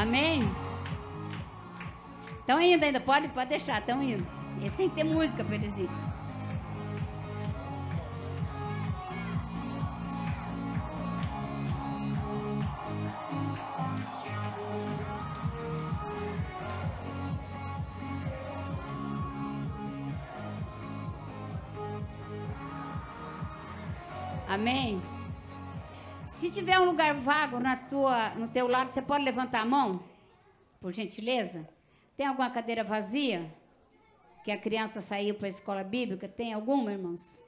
Amém? Estão indo ainda, pode deixar, estão indo. Eles têm que ter música para eles irem. Amém? Se tiver um lugar vago no teu lado, você pode levantar a mão, por gentileza? Tem alguma cadeira vazia? Que a criança saiu para a escola bíblica? Tem alguma, irmãos?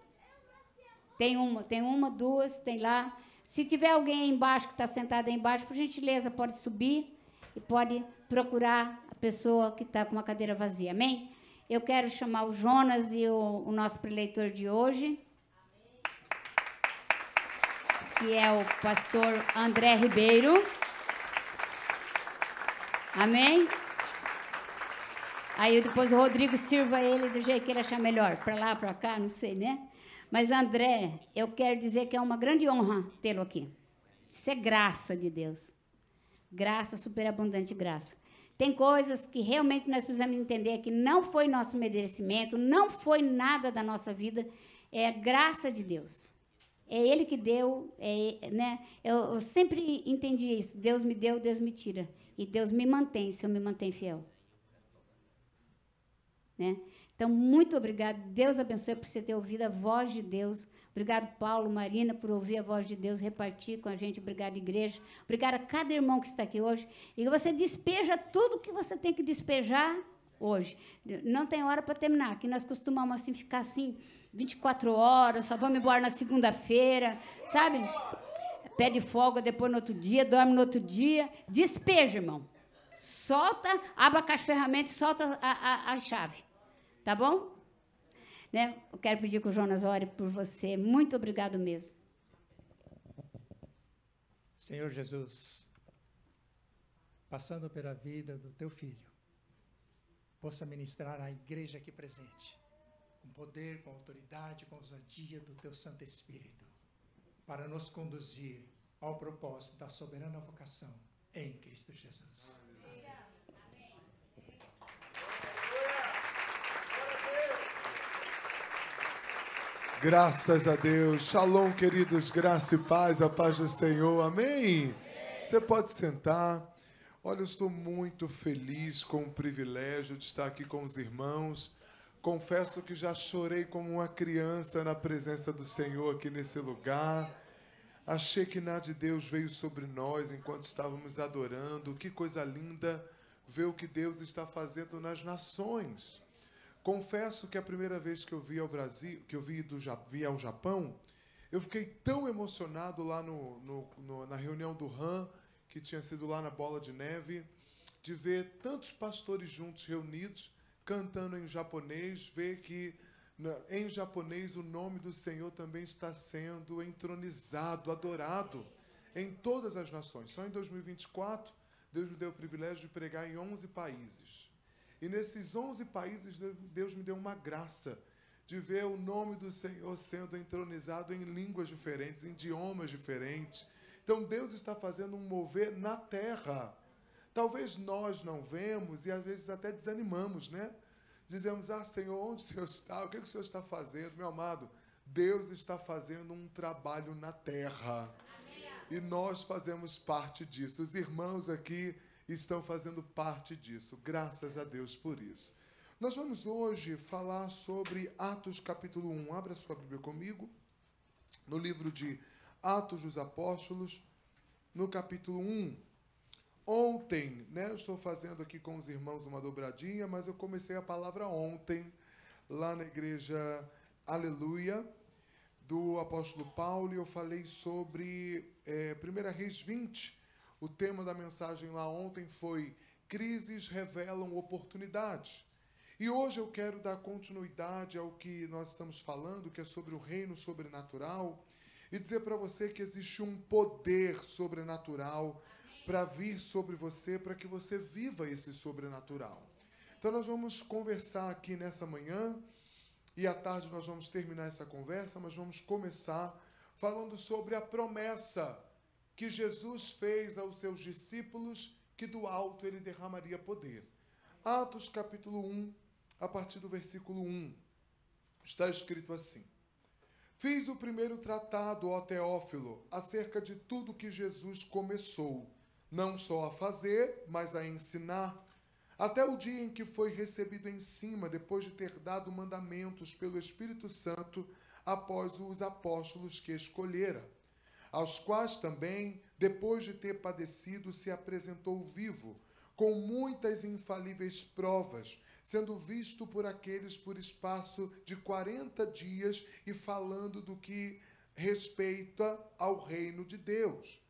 Tem uma, duas, tem lá. Se tiver alguém aí embaixo que está sentado aí embaixo, por gentileza, pode subir e pode procurar a pessoa que está com uma cadeira vazia. Amém? Eu quero chamar o Jonas e o nosso preleitor de hoje, que é o pastor André Ribeiro. Amém? Aí depois o Rodrigo sirva ele do jeito que ele achar melhor, para lá, para cá, não sei, né? Mas André, eu quero dizer que é uma grande honra tê-lo aqui. Isso é graça de Deus. Graça, superabundante graça. Tem coisas que realmente nós precisamos entender que não foi nosso merecimento, não foi nada da nossa vida, é graça de Deus. É Ele que deu, né? Eu sempre entendi isso. Deus me deu, Deus me tira. E Deus me mantém, se eu me mantenho fiel. Né? Então, muito obrigado. Deus abençoe por você ter ouvido a voz de Deus. Obrigado, Paulo, Marina, por ouvir a voz de Deus, repartir com a gente. Obrigado, igreja. Obrigado a cada irmão que está aqui hoje. E você despeja tudo que você tem que despejar hoje. Não tem hora para terminar. Aqui nós costumamos assim, ficar assim 24 horas, só vamos embora na segunda-feira, sabe? Pede folga depois no outro dia, dorme no outro dia. Despeja, irmão. Solta, abre a caixa de ferramentas e solta a chave. Tá bom? Né? Eu quero pedir que o Jonas ore por você. Muito obrigado mesmo. Senhor Jesus, passando pela vida do teu filho, possa ministrar à igreja aqui presente, com poder, com autoridade, com ousadia do teu Santo Espírito, para nos conduzir ao propósito da soberana vocação em Cristo Jesus. Graças a Deus. Shalom, queridos. Graça e paz, a paz do Senhor. Amém? Você pode sentar. Olha, eu estou muito feliz com o privilégio de estar aqui com os irmãos. Confesso que já chorei como uma criança na presença do Senhor aqui nesse lugar. A Shekinah de Deus veio sobre nós enquanto estávamos adorando. Que coisa linda ver o que Deus está fazendo nas nações. Confesso que a primeira vez que eu vi ao Brasil, que eu vi ao Japão, eu fiquei tão emocionado lá na reunião do RAM, que tinha sido lá na Bola de Neve, de ver tantos pastores juntos reunidos, cantando em japonês, ver que em japonês o nome do Senhor também está sendo entronizado, adorado em todas as nações. Só em 2024, Deus me deu o privilégio de pregar em 11 países. E nesses 11 países, Deus me deu uma graça de ver o nome do Senhor sendo entronizado em línguas diferentes, em idiomas diferentes. Então, Deus está fazendo um mover na terra. Talvez nós não vemos e, às vezes, até desanimamos, né? Dizemos, Senhor, onde o Senhor está? O que o Senhor está fazendo? Meu amado, Deus está fazendo um trabalho na terra. E nós fazemos parte disso. Os irmãos aqui estão fazendo parte disso. Graças a Deus por isso. Nós vamos hoje falar sobre Atos capítulo 1. Abra sua Bíblia comigo. No livro de Atos dos Apóstolos, no capítulo 1. Ontem, né, eu estou fazendo aqui com os irmãos uma dobradinha, mas eu comecei a palavra ontem, lá na igreja Aleluia, do apóstolo Paulo, e eu falei sobre 1 Reis 20. O tema da mensagem lá ontem foi Crises revelam oportunidades. E hoje eu quero dar continuidade ao que nós estamos falando, que é sobre o reino sobrenatural, e dizer para você que existe um poder sobrenatural para vir sobre você, para que você viva esse sobrenatural. Então nós vamos conversar aqui nessa manhã, e à tarde nós vamos terminar essa conversa, mas vamos começar falando sobre a promessa que Jesus fez aos seus discípulos que do alto ele derramaria poder. Atos capítulo 1, a partir do versículo 1, está escrito assim: Fiz o primeiro tratado, ó Teófilo, acerca de tudo que Jesus começou, não só a fazer, mas a ensinar, até o dia em que foi recebido em cima, depois de ter dado mandamentos pelo Espírito Santo, após os apóstolos que escolhera, aos quais também, depois de ter padecido, se apresentou vivo, com muitas infalíveis provas, sendo visto por aqueles por espaço de 40 dias e falando do que respeita ao reino de Deus.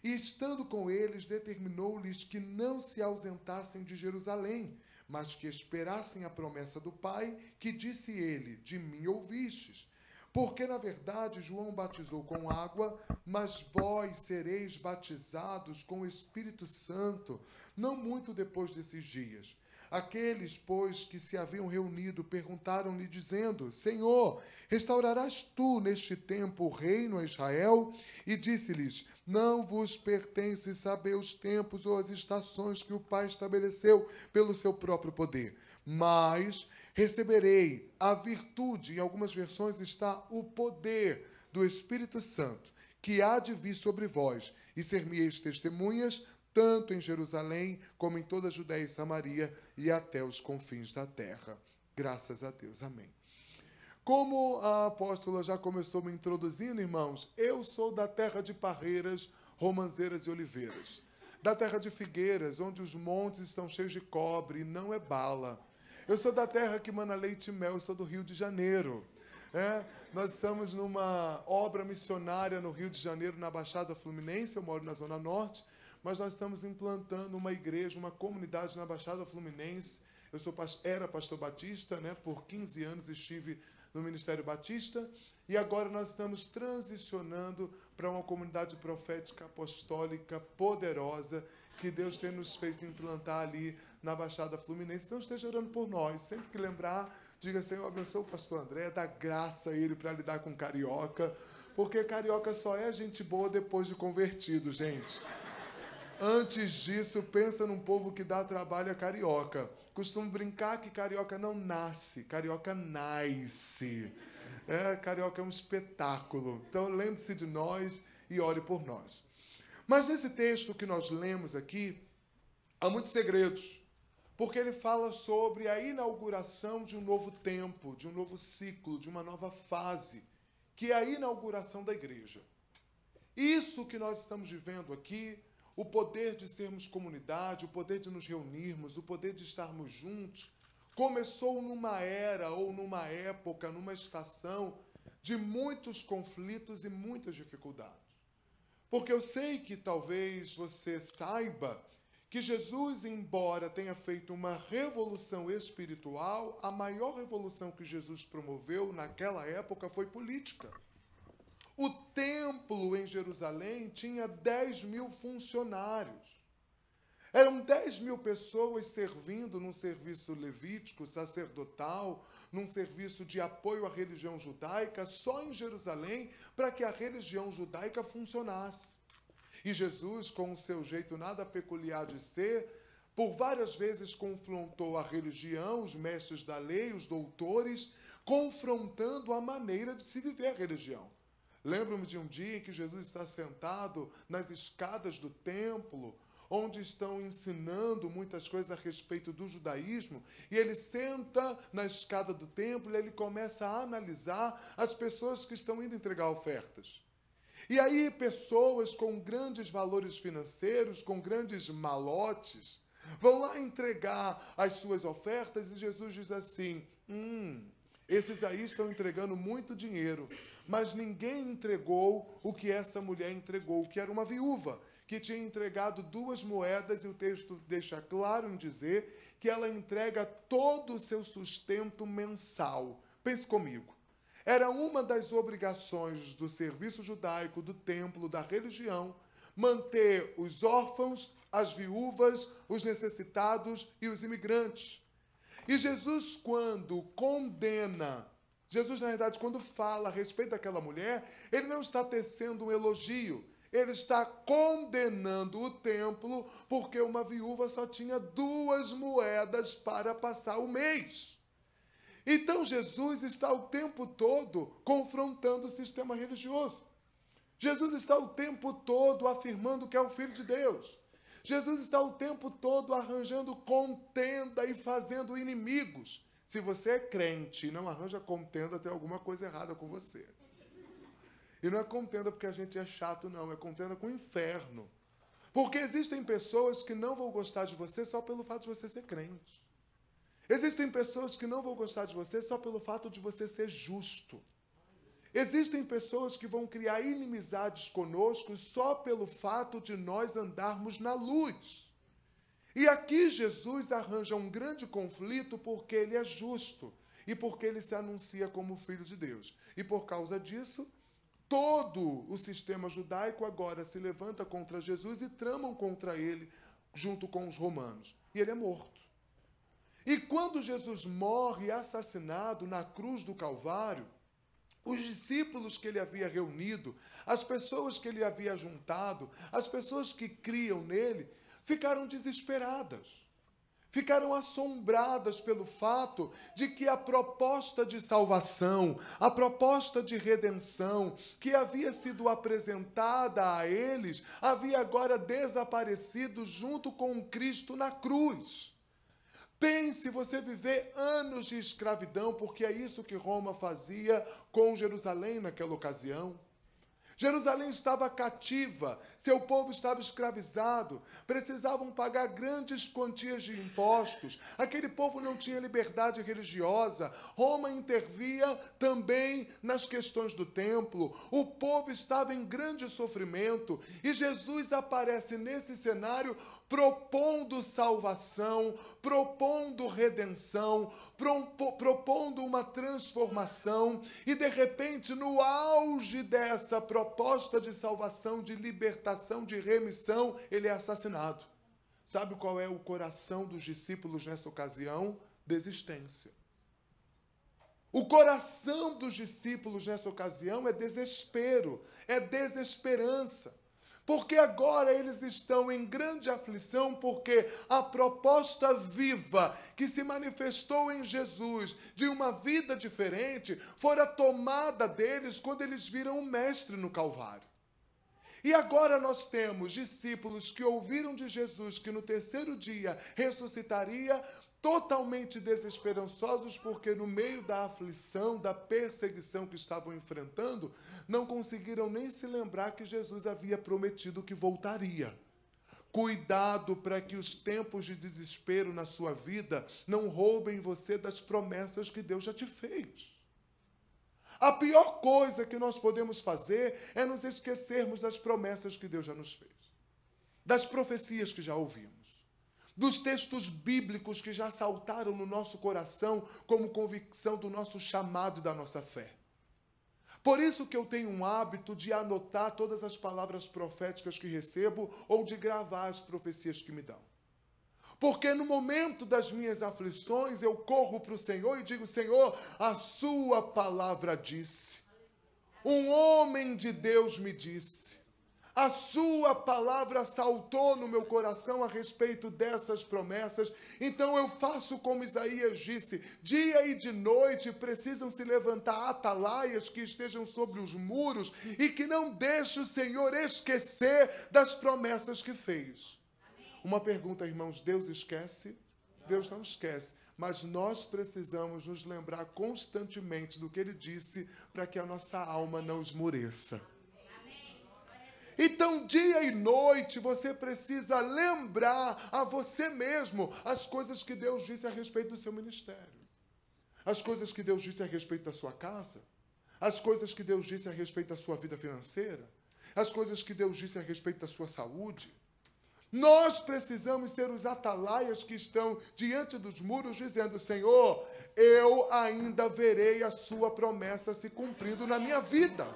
E estando com eles, determinou-lhes que não se ausentassem de Jerusalém, mas que esperassem a promessa do Pai, que disse ele: de mim ouvistes. Porque, na verdade, João batizou com água, mas vós sereis batizados com o Espírito Santo, não muito depois desses dias. Aqueles, pois, que se haviam reunido, perguntaram-lhe, dizendo: Senhor, restaurarás tu neste tempo o reino a Israel? E disse-lhes: Não vos pertence saber os tempos ou as estações que o Pai estabeleceu pelo seu próprio poder. Mas receberei a virtude, em algumas versões está o poder do Espírito Santo, que há de vir sobre vós, e ser-me-eis testemunhas, tanto em Jerusalém, como em toda a Judéia e Samaria, e até os confins da terra. Graças a Deus. Amém. Como a apóstola já começou me introduzindo, irmãos, eu sou da terra de parreiras, romãzeiras e oliveiras. Da terra de figueiras, onde os montes estão cheios de cobre e não é bala. Eu sou da terra que mana leite e mel, eu sou do Rio de Janeiro. Nós estamos numa obra missionária no Rio de Janeiro, na Baixada Fluminense, eu moro na Zona Norte, mas nós estamos implantando uma igreja, uma comunidade na Baixada Fluminense. Eu era pastor batista, por 15 anos estive no Ministério Batista, e agora nós estamos transicionando para uma comunidade profética apostólica poderosa, que Deus tem nos feito implantar ali na Baixada Fluminense. Então esteja orando por nós. Sempre que lembrar, diga: Senhor, abençoa o pastor André, dá graça a ele para lidar com carioca, porque carioca só é gente boa depois de convertido, gente. Antes disso, pensa num povo que dá trabalho a carioca. Costumo brincar que carioca não nasce, carioca nasce. Carioca é um espetáculo. Então lembre-se de nós e ore por nós. Mas nesse texto que nós lemos aqui, há muitos segredos, porque ele fala sobre a inauguração de um novo tempo, de um novo ciclo, de uma nova fase, que é a inauguração da igreja. Isso que nós estamos vivendo aqui, o poder de sermos comunidade, o poder de nos reunirmos, o poder de estarmos juntos, começou numa era ou numa época, numa estação de muitos conflitos e muitas dificuldades. Porque eu sei que talvez você saiba que Jesus, embora tenha feito uma revolução espiritual, a maior revolução que Jesus promoveu naquela época foi política. O templo em Jerusalém tinha 10.000 funcionários. Eram 10.000 pessoas servindo num serviço levítico, sacerdotal, num serviço de apoio à religião judaica, só em Jerusalém, para que a religião judaica funcionasse. E Jesus, com o seu jeito nada peculiar de ser, por várias vezes confrontou a religião, os mestres da lei, os doutores, confrontando a maneira de se viver a religião. Lembro-me de um dia em que Jesus está sentado nas escadas do templo, onde estão ensinando muitas coisas a respeito do judaísmo, e ele senta na escada do templo e ele começa a analisar as pessoas que estão indo entregar ofertas. E aí pessoas com grandes valores financeiros, com grandes malotes, vão lá entregar as suas ofertas e Jesus diz assim: esses aí estão entregando muito dinheiro, mas ninguém entregou o que essa mulher entregou, que era uma viúva, que tinha entregado 2 moedas, e o texto deixa claro em dizer que ela entrega todo o seu sustento mensal. Pense comigo. Era uma das obrigações do serviço judaico, do templo, da religião, manter os órfãos, as viúvas, os necessitados e os imigrantes. E Jesus, quando condena, Jesus, na verdade, quando fala a respeito daquela mulher, ele não está tecendo um elogio. ele está condenando o templo porque uma viúva só tinha 2 moedas para passar o mês. Então Jesus está o tempo todo confrontando o sistema religioso. Jesus está o tempo todo afirmando que é o Filho de Deus. Jesus está o tempo todo arranjando contenda e fazendo inimigos. Se você é crente e não arranja contenda, tem alguma coisa errada com você. E não é contenda porque a gente é chato, não. É contenda com o inferno. Porque existem pessoas que não vão gostar de você só pelo fato de você ser crente. Existem pessoas que não vão gostar de você só pelo fato de você ser justo. Existem pessoas que vão criar inimizades conosco só pelo fato de nós andarmos na luz. E aqui Jesus arranja um grande conflito porque ele é justo e porque ele se anuncia como Filho de Deus. E por causa disso, todo o sistema judaico agora se levanta contra Jesus e tramam contra ele junto com os romanos. E ele é morto. E quando Jesus morre assassinado na cruz do Calvário, os discípulos que ele havia reunido, as pessoas que ele havia juntado, as pessoas que criam nele, ficaram desesperadas. Ficaram assombradas pelo fato de que a proposta de salvação, a proposta de redenção que havia sido apresentada a eles, havia agora desaparecido junto com Cristo na cruz. Pense você viver anos de escravidão, porque é isso que Roma fazia com Jerusalém naquela ocasião. Jerusalém estava cativa, seu povo estava escravizado, precisavam pagar grandes quantias de impostos, aquele povo não tinha liberdade religiosa, Roma intervia também nas questões do templo, o povo estava em grande sofrimento e Jesus aparece nesse cenário propondo salvação, propondo redenção, propondo uma transformação e, de repente, no auge dessa proposta de salvação, de libertação, de remissão, ele é assassinado. Sabe qual é o coração dos discípulos nessa ocasião? Desistência. O coração dos discípulos nessa ocasião é desespero, é desesperança. Porque agora eles estão em grande aflição, porque a proposta viva que se manifestou em Jesus de uma vida diferente fora tomada deles quando eles viram o Mestre no Calvário. E agora nós temos discípulos que ouviram de Jesus que no 3º dia ressuscitaria, totalmente desesperançosos, porque no meio da aflição, da perseguição que estavam enfrentando, não conseguiram nem se lembrar que Jesus havia prometido que voltaria. Cuidado para que os tempos de desespero na sua vida não roubem você das promessas que Deus já te fez. A pior coisa que nós podemos fazer é nos esquecermos das promessas que Deus já nos fez, das profecias que já ouvimos, dos textos bíblicos que já saltaram no nosso coração como convicção do nosso chamado e da nossa fé. Por isso que eu tenho um hábito de anotar todas as palavras proféticas que recebo ou de gravar as profecias que me dão. Porque no momento das minhas aflições eu corro para o Senhor e digo: Senhor, a sua palavra disse, um homem de Deus me disse, a sua palavra saltou no meu coração a respeito dessas promessas. Então eu faço como Isaías disse: dia e de noite precisam se levantar atalaias que estejam sobre os muros e que não deixe o Senhor esquecer das promessas que fez. Uma pergunta, irmãos: Deus esquece? Deus não esquece. Mas nós precisamos nos lembrar constantemente do que Ele disse para que a nossa alma não esmoreça. Então, dia e noite, você precisa lembrar a você mesmo as coisas que Deus disse a respeito do seu ministério, as coisas que Deus disse a respeito da sua casa, as coisas que Deus disse a respeito da sua vida financeira, as coisas que Deus disse a respeito da sua saúde. Nós precisamos ser os atalaias que estão diante dos muros dizendo: Senhor, eu ainda verei a sua promessa se cumprindo na minha vida.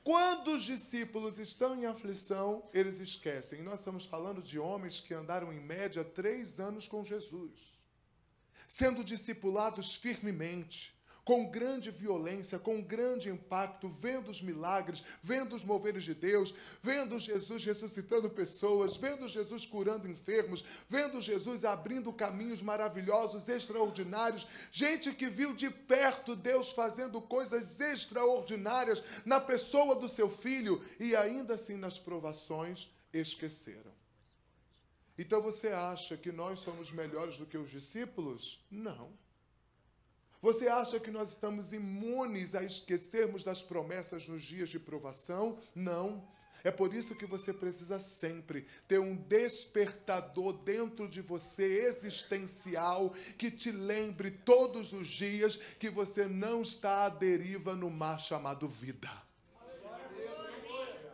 Quando os discípulos estão em aflição, eles esquecem. Nós estamos falando de homens que andaram em média 3 anos com Jesus, sendo discipulados firmemente, com grande violência, com grande impacto, vendo os milagres, vendo os moveres de Deus, vendo Jesus ressuscitando pessoas, vendo Jesus curando enfermos, vendo Jesus abrindo caminhos maravilhosos, extraordinários, gente que viu de perto Deus fazendo coisas extraordinárias na pessoa do seu filho e ainda assim nas provações esqueceram. Então você acha que nós somos melhores do que os discípulos? Não. Você acha que nós estamos imunes a esquecermos das promessas nos dias de provação? Não. É por isso que você precisa sempre ter um despertador dentro de você, existencial, que te lembre todos os dias que você não está à deriva no mar chamado vida.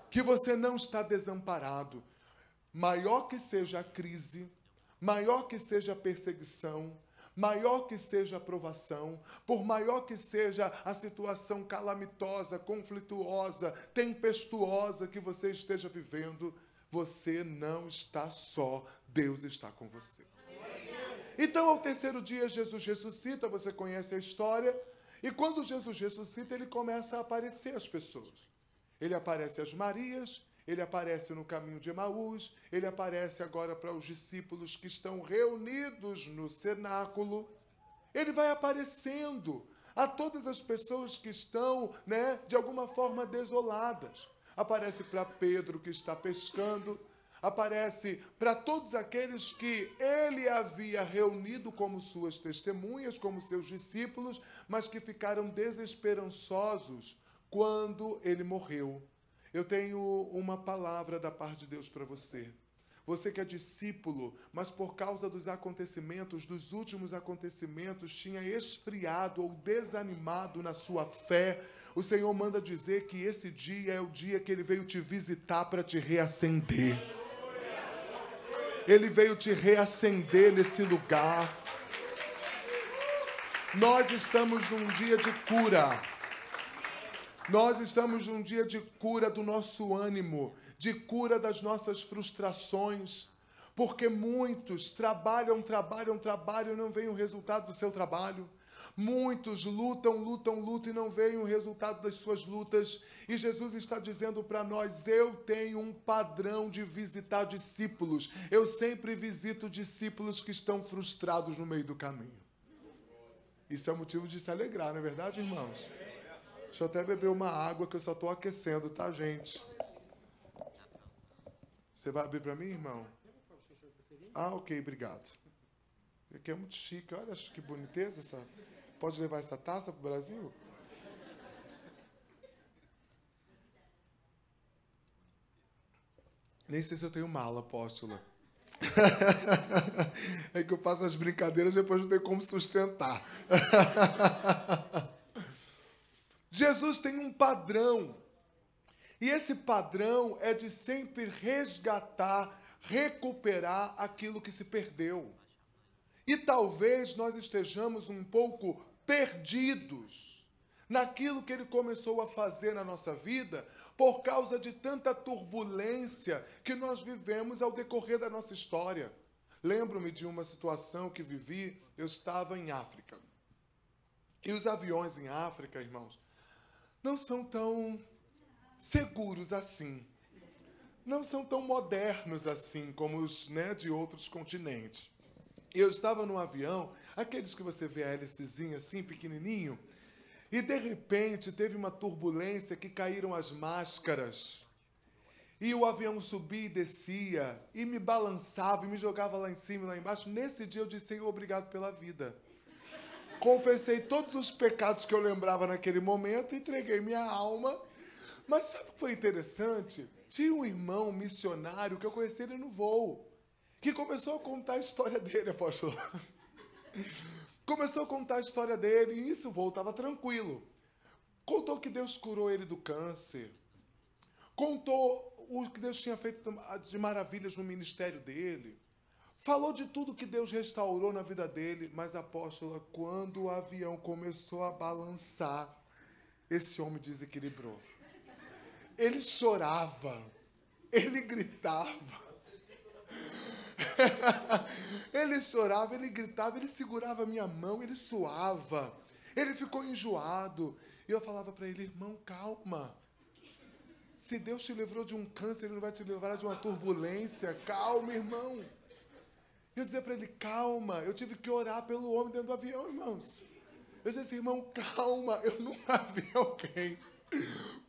Que você não está desamparado. Maior que seja a crise, maior que seja a perseguição, maior que seja a provação, por maior que seja a situação calamitosa, conflituosa, tempestuosa que você esteja vivendo, você não está só, Deus está com você. Então, ao terceiro dia, Jesus ressuscita, você conhece a história, e quando Jesus ressuscita, ele começa a aparecer às pessoas. Ele aparece às Marias, ele aparece no caminho de Emaús, ele aparece agora para os discípulos que estão reunidos no cenáculo. Ele vai aparecendo a todas as pessoas que estão, de alguma forma desoladas. Aparece para Pedro que está pescando, aparece para todos aqueles que ele havia reunido como suas testemunhas, como seus discípulos, mas que ficaram desesperançosos quando ele morreu. Eu tenho uma palavra da parte de Deus para você. Você que é discípulo, mas por causa dos acontecimentos, dos últimos acontecimentos, tinha esfriado ou desanimado na sua fé, o Senhor manda dizer que esse dia é o dia que Ele veio te visitar para te reacender. Ele veio te reacender nesse lugar. Nós estamos num dia de cura. Nós estamos num dia de cura do nosso ânimo, de cura das nossas frustrações, porque muitos trabalham e não veem o resultado do seu trabalho. Muitos lutam e não veem o resultado das suas lutas. E Jesus está dizendo para nós, eu tenho um padrão de visitar discípulos. Eu sempre visito discípulos que estão frustrados no meio do caminho. Isso é motivo de se alegrar, não é verdade, irmãos? Deixa eu até beber uma água que eu só estou aquecendo, tá, gente? Você vai abrir para mim, irmão? Ah, ok, obrigado. Aqui é muito chique, olha que boniteza essa. Pode levar essa taça para o Brasil? Nem sei se eu tenho mala, apóstola. É que eu faço as brincadeiras e depois não tenho como sustentar. Jesus tem um padrão, e esse padrão é de sempre resgatar, recuperar aquilo que se perdeu. E talvez nós estejamos um pouco perdidos naquilo que Ele começou a fazer na nossa vida por causa de tanta turbulência que nós vivemos ao decorrer da nossa história. Lembro-me de uma situação que vivi, eu estava em África. E os aviões em África, irmãos, não são tão seguros assim. Não são tão modernos assim como os de outros continentes. Eu estava num avião, aqueles que você vê a hélicezinha assim, pequenininho, e de repente teve uma turbulência que caíram as máscaras. E o avião subia e descia, e me balançava, e me jogava lá em cima e lá embaixo. Nesse dia eu disse, Senhor, obrigado pela vida. Confessei todos os pecados que eu lembrava naquele momento, entreguei minha alma. Mas sabe o que foi interessante? Tinha um irmão missionário que eu conheci ele no voo, que começou a contar a história dele, apóstolo. Começou a contar a história dele, e isso o voo estava tranquilo. Contou que Deus curou ele do câncer. Contou o que Deus tinha feito de maravilhas no ministério dele. Falou de tudo que Deus restaurou na vida dele, mas, apóstola, quando o avião começou a balançar, esse homem desequilibrou. Ele chorava, ele gritava. Ele chorava, ele gritava, ele segurava a minha mão, ele suava. Ele ficou enjoado. E eu falava para ele, irmão, calma. Se Deus te livrou de um câncer, Ele não vai te livrar de uma turbulência. Calma, irmão. Eu dizia para ele, calma. Eu tive que orar pelo homem dentro do avião, irmãos. Eu disse assim, irmão, calma. Eu nunca vi alguém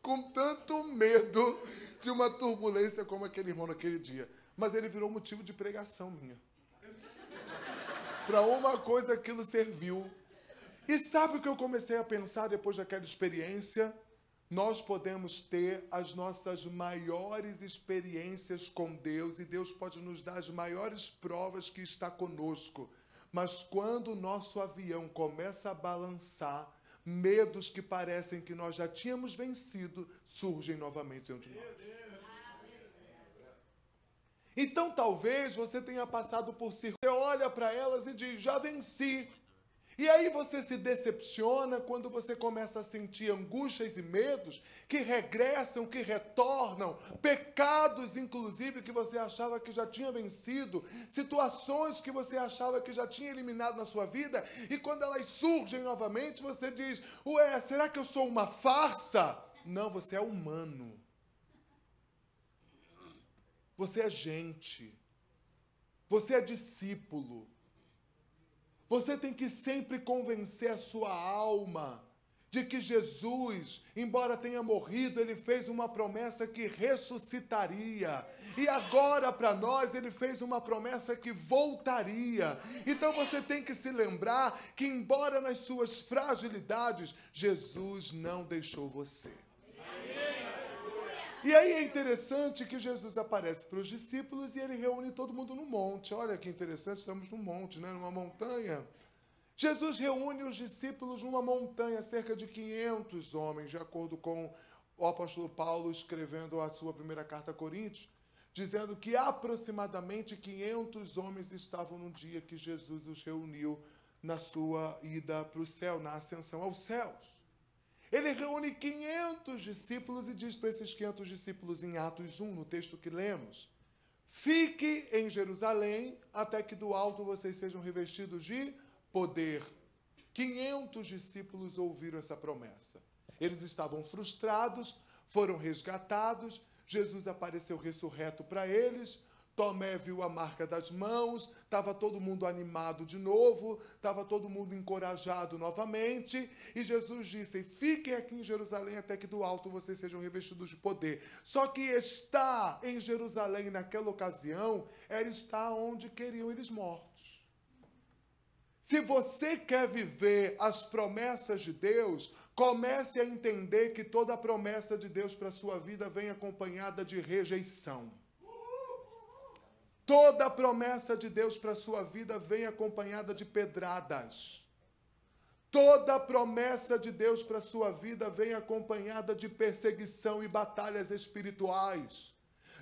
com tanto medo de uma turbulência como aquele irmão naquele dia. Mas ele virou motivo de pregação minha. Para uma coisa aquilo serviu. E sabe o que eu comecei a pensar depois daquela experiência? Nós podemos ter as nossas maiores experiências com Deus e Deus pode nos dar as maiores provas que está conosco. Mas quando o nosso avião começa a balançar, medos que parecem que nós já tínhamos vencido surgem novamente dentro de nós. Então talvez você tenha passado por circunstâncias, você olha para elas e diz, já venci. E aí você se decepciona quando você começa a sentir angústias e medos que regressam, que retornam, pecados, inclusive, que você achava que já tinha vencido, situações que você achava que já tinha eliminado na sua vida, e quando elas surgem novamente, você diz, ué, será que eu sou uma farsa? Não, você é humano. Você é gente. Você é discípulo. Você tem que sempre convencer a sua alma de que Jesus, embora tenha morrido, Ele fez uma promessa que ressuscitaria. E agora, para nós, Ele fez uma promessa que voltaria. Então você tem que se lembrar que, embora nas suas fragilidades, Jesus não deixou você. E aí é interessante que Jesus aparece para os discípulos e ele reúne todo mundo no monte. Olha que interessante, estamos num monte, né? Numa montanha. Jesus reúne os discípulos numa montanha, cerca de 500 homens, de acordo com o apóstolo Paulo escrevendo a sua primeira carta a Coríntios, dizendo que aproximadamente 500 homens estavam no dia que Jesus os reuniu na sua ida para o céu, na ascensão aos céus. Ele reúne 500 discípulos e diz para esses 500 discípulos em Atos 1, no texto que lemos, fique em Jerusalém até que do alto vocês sejam revestidos de poder. 500 discípulos ouviram essa promessa. Eles estavam frustrados, foram resgatados, Jesus apareceu ressurreto para eles, Tomé viu a marca das mãos, estava todo mundo animado de novo, estava todo mundo encorajado novamente, e Jesus disse, fiquem aqui em Jerusalém até que do alto vocês sejam revestidos de poder. Só que estar em Jerusalém naquela ocasião era estar onde queriam eles mortos. Se você quer viver as promessas de Deus, comece a entender que toda promessa de Deus para a sua vida vem acompanhada de rejeição. Toda promessa de Deus para a sua vida vem acompanhada de pedradas. Toda promessa de Deus para a sua vida vem acompanhada de perseguição e batalhas espirituais.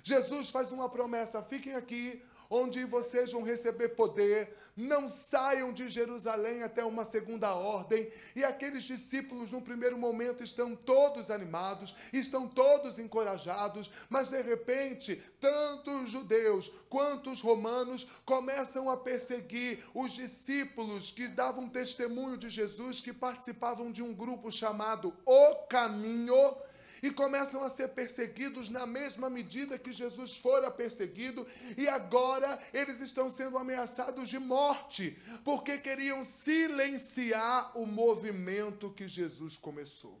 Jesus faz uma promessa, fiquem aqui, onde vocês vão receber poder, não saiam de Jerusalém até uma segunda ordem, e aqueles discípulos no primeiro momento estão todos animados, estão todos encorajados, mas de repente, tanto os judeus quanto os romanos começam a perseguir os discípulos que davam testemunho de Jesus, que participavam de um grupo chamado O Caminho, e começam a ser perseguidos na mesma medida que Jesus fora perseguido, e agora eles estão sendo ameaçados de morte, porque queriam silenciar o movimento que Jesus começou.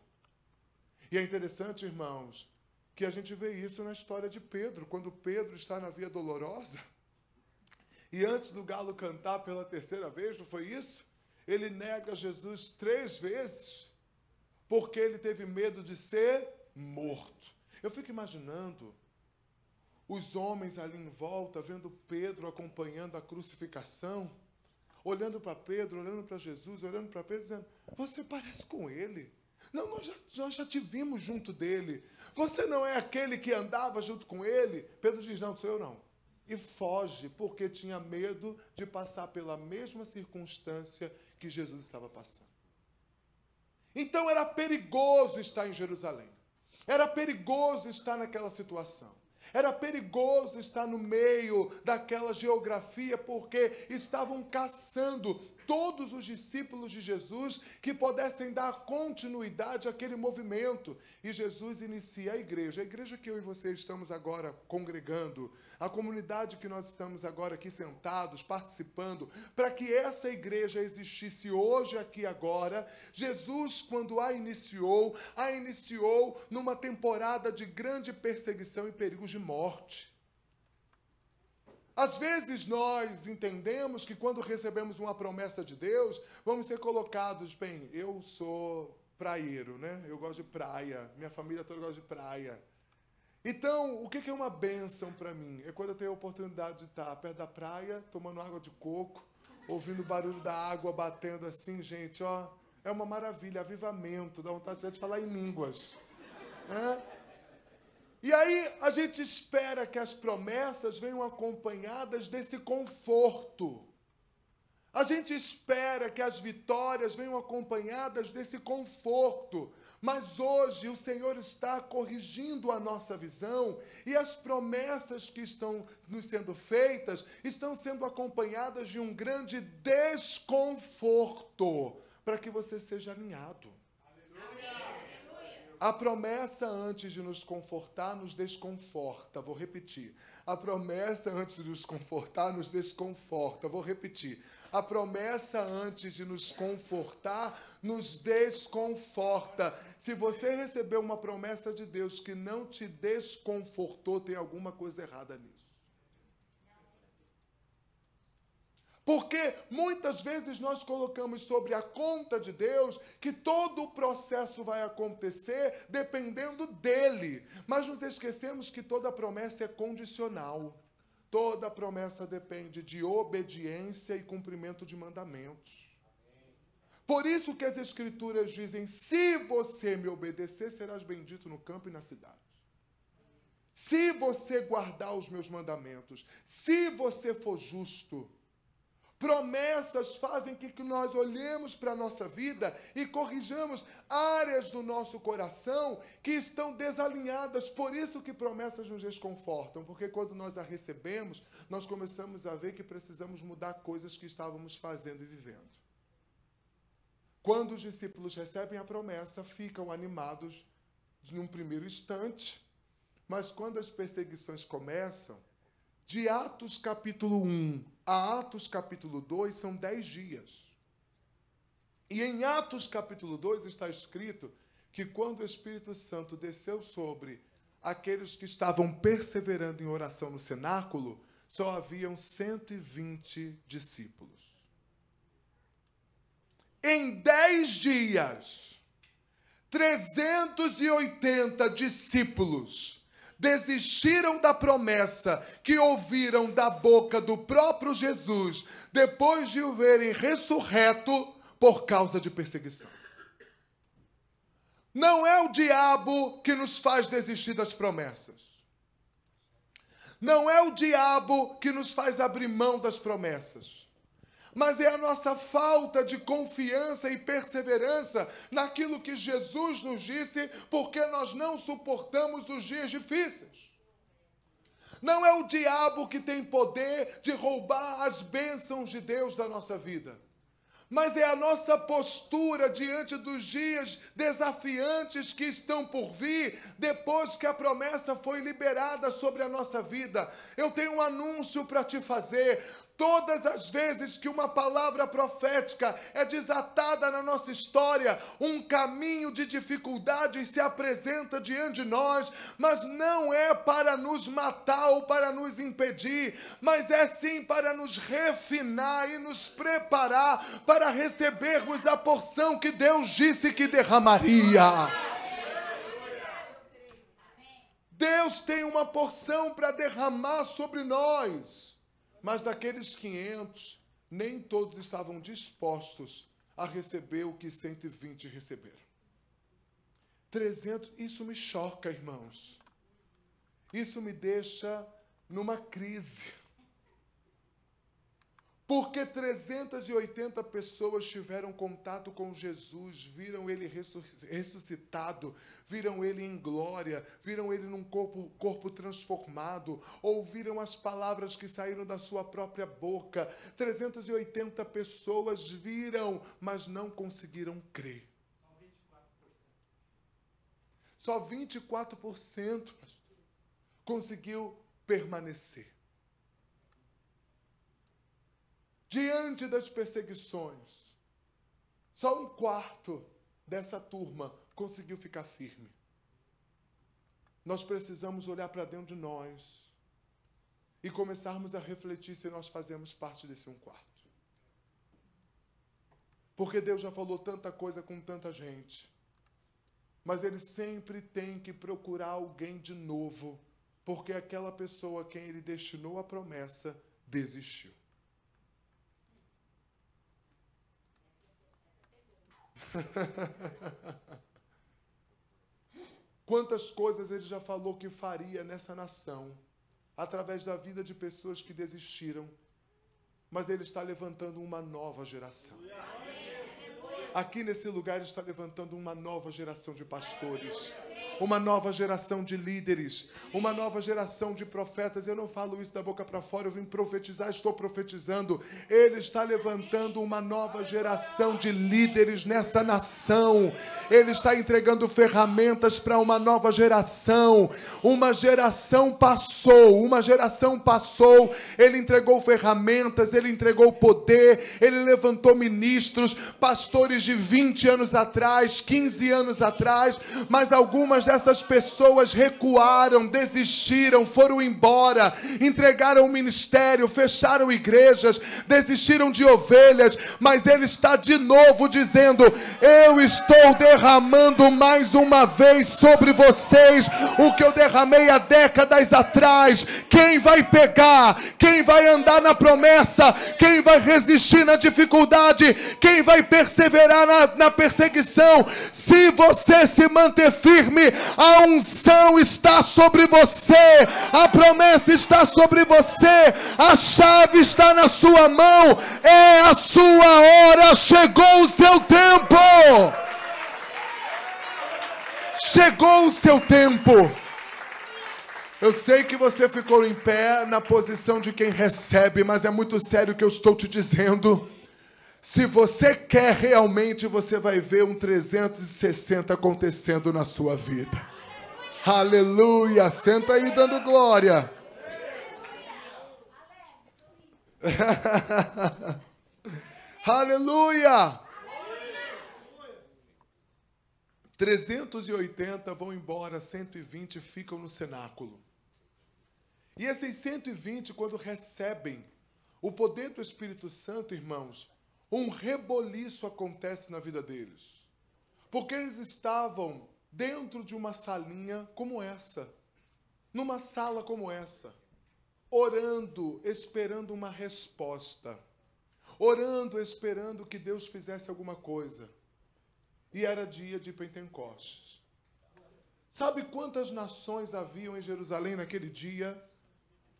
E é interessante, irmãos, que a gente vê isso na história de Pedro, quando Pedro está na Via Dolorosa, e antes do galo cantar pela terceira vez, não foi isso? Ele nega Jesus 3 vezes, porque ele teve medo de ser morto. Eu fico imaginando os homens ali em volta, vendo Pedro acompanhando a crucificação, olhando para Pedro, olhando para Jesus, olhando para Pedro, dizendo, você parece com ele. Não, nós já te vimos junto dele. Você não é aquele que andava junto com ele? Pedro diz, não sou eu não. E foge, porque tinha medo de passar pela mesma circunstância que Jesus estava passando. Então era perigoso estar em Jerusalém. Era perigoso estar naquela situação. Era perigoso estar no meio daquela geografia, porque estavam caçando todos os discípulos de Jesus que pudessem dar continuidade àquele movimento. E Jesus inicia a igreja que eu e você estamos agora congregando, a comunidade que nós estamos agora aqui sentados, participando, para que essa igreja existisse hoje, aqui, agora. Jesus, quando a iniciou numa temporada de grande perseguição e perigos de morte. Às vezes nós entendemos que quando recebemos uma promessa de Deus, vamos ser colocados, bem, eu sou praieiro, né? Eu gosto de praia, minha família toda gosta de praia. Então, o que é uma bênção para mim? É quando eu tenho a oportunidade de estar perto da praia, tomando água de coco, ouvindo o barulho da água batendo assim, gente, ó, é uma maravilha, avivamento, dá vontade de falar em línguas. E aí a gente espera que as promessas venham acompanhadas desse conforto. A gente espera que as vitórias venham acompanhadas desse conforto. Mas hoje o Senhor está corrigindo a nossa visão e as promessas que estão nos sendo feitas estão sendo acompanhadas de um grande desconforto para que você seja alinhado. A promessa antes de nos confortar nos desconforta. Vou repetir. A promessa antes de nos confortar nos desconforta. Vou repetir. A promessa antes de nos confortar nos desconforta. Se você recebeu uma promessa de Deus que não te desconfortou, tem alguma coisa errada nisso. Porque muitas vezes nós colocamos sobre a conta de Deus que todo o processo vai acontecer dependendo dele. Mas nos esquecemos que toda promessa é condicional. Toda promessa depende de obediência e cumprimento de mandamentos. Por isso que as Escrituras dizem, se você me obedecer, serás bendito no campo e na cidade. Se você guardar os meus mandamentos, se você for justo. Promessas fazem que nós olhemos para a nossa vida e corrijamos áreas do nosso coração que estão desalinhadas. Por isso que promessas nos desconfortam, porque quando nós a recebemos, nós começamos a ver que precisamos mudar coisas que estávamos fazendo e vivendo. Quando os discípulos recebem a promessa, ficam animados num primeiro instante, mas quando as perseguições começam, de Atos capítulo 1 a Atos capítulo 2 são 10 dias. E em Atos capítulo 2 está escrito que quando o Espírito Santo desceu sobre aqueles que estavam perseverando em oração no cenáculo, só haviam 120 discípulos. Em 10 dias, 380 discípulos desistiram da promessa que ouviram da boca do próprio Jesus, depois de o verem ressurreto por causa de perseguição. Não é o diabo que nos faz desistir das promessas. Não é o diabo que nos faz abrir mão das promessas. Mas é a nossa falta de confiança e perseverança naquilo que Jesus nos disse, porque nós não suportamos os dias difíceis. Não é o diabo que tem poder de roubar as bênçãos de Deus da nossa vida. Mas é a nossa postura diante dos dias desafiantes que estão por vir, depois que a promessa foi liberada sobre a nossa vida. Eu tenho um anúncio para te fazer. Todas as vezes que uma palavra profética é desatada na nossa história, um caminho de dificuldade se apresenta diante de nós, mas não é para nos matar ou para nos impedir, mas é sim para nos refinar e nos preparar para recebermos a porção que Deus disse que derramaria. Deus tem uma porção para derramar sobre nós. Mas daqueles 500, nem todos estavam dispostos a receber o que 120 receberam. 300, isso me choca, irmãos. Isso me deixa numa crise. Porque 380 pessoas tiveram contato com Jesus, viram ele ressuscitado, viram ele em glória, viram ele num corpo transformado, ouviram as palavras que saíram da sua própria boca. 380 pessoas viram, mas não conseguiram crer. Só 24% conseguiu permanecer. Diante das perseguições, só 1/4 dessa turma conseguiu ficar firme. Nós precisamos olhar para dentro de nós e começarmos a refletir se nós fazemos parte desse 1/4. Porque Deus já falou tanta coisa com tanta gente, mas Ele sempre tem que procurar alguém de novo, porque aquela pessoa a quem Ele destinou a promessa desistiu. Quantas coisas ele já falou que faria nessa nação, através da vida de pessoas que desistiram, mas ele está levantando uma nova geração. Aqui nesse lugar ele está levantando uma nova geração de pastores, uma nova geração de líderes, uma nova geração de profetas. Eu não falo isso da boca para fora, eu vim profetizar, estou profetizando. Ele está levantando uma nova geração de líderes nessa nação. Ele está entregando ferramentas para uma nova geração. Uma geração passou, ele entregou ferramentas, ele entregou poder, ele levantou ministros, pastores de 20 anos atrás, 15 anos atrás, mas algumas dessas pessoas recuaram, desistiram, foram embora, entregaram o ministério, fecharam igrejas, desistiram de ovelhas, mas ele está de novo dizendo: eu estou derramando mais uma vez sobre vocês o que eu derramei há décadas atrás. Quem vai pegar? Quem vai andar na promessa? Quem vai resistir na dificuldade? Quem vai perseverar na perseguição? Se você se manter firme, a unção está sobre você, a promessa está sobre você, a chave está na sua mão, é a sua hora, chegou o seu tempo. Chegou o seu tempo. Eu sei que você ficou em pé na posição de quem recebe, mas é muito sério o que eu estou te dizendo. Se você quer realmente, você vai ver um 360 acontecendo na sua vida. Aleluia! Senta aí dando glória. Aleluia! 380 vão embora, 120 ficam no cenáculo. E esses 120, quando recebem o poder do Espírito Santo, irmãos, um reboliço acontece na vida deles. Porque eles estavam dentro de uma salinha como essa, numa sala como essa, orando, esperando uma resposta, orando, esperando que Deus fizesse alguma coisa. E era dia de Pentecostes. Sabe quantas nações haviam em Jerusalém naquele dia,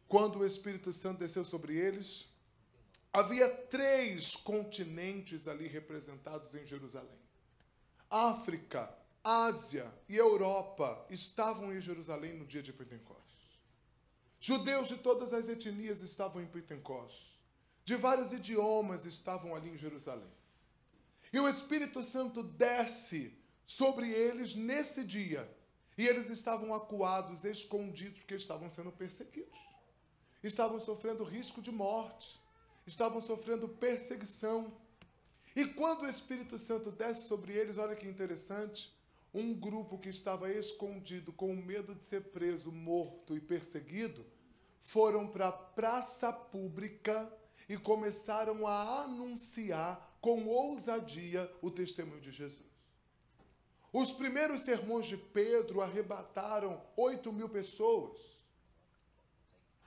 quando o Espírito Santo desceu sobre eles? Havia 3 continentes ali representados em Jerusalém. África, Ásia e Europa estavam em Jerusalém no dia de Pentecostes. Judeus de todas as etnias estavam em Pentecostes. De vários idiomas estavam ali em Jerusalém. E o Espírito Santo desce sobre eles nesse dia. E eles estavam acuados, escondidos, porque estavam sendo perseguidos. Estavam sofrendo risco de morte. Estavam sofrendo perseguição. E quando o Espírito Santo desce sobre eles, olha que interessante, um grupo que estava escondido, com medo de ser preso, morto e perseguido, foram para a praça pública e começaram a anunciar com ousadia o testemunho de Jesus. Os primeiros sermões de Pedro arrebataram 8.000 pessoas.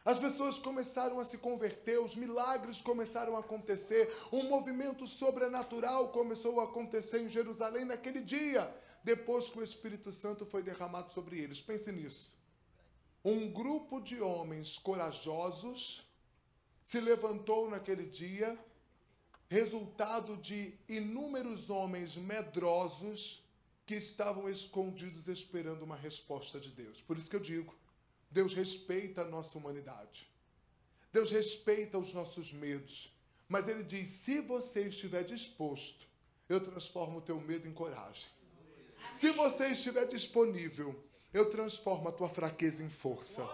As pessoas começaram a se converter, os milagres começaram a acontecer, um movimento sobrenatural começou a acontecer em Jerusalém naquele dia, depois que o Espírito Santo foi derramado sobre eles. Pense nisso. Um grupo de homens corajosos se levantou naquele dia, resultado de inúmeros homens medrosos que estavam escondidos esperando uma resposta de Deus. Por isso que eu digo, Deus respeita a nossa humanidade. Deus respeita os nossos medos. Mas Ele diz, se você estiver disposto, eu transformo o teu medo em coragem. Se você estiver disponível, eu transformo a tua fraqueza em força.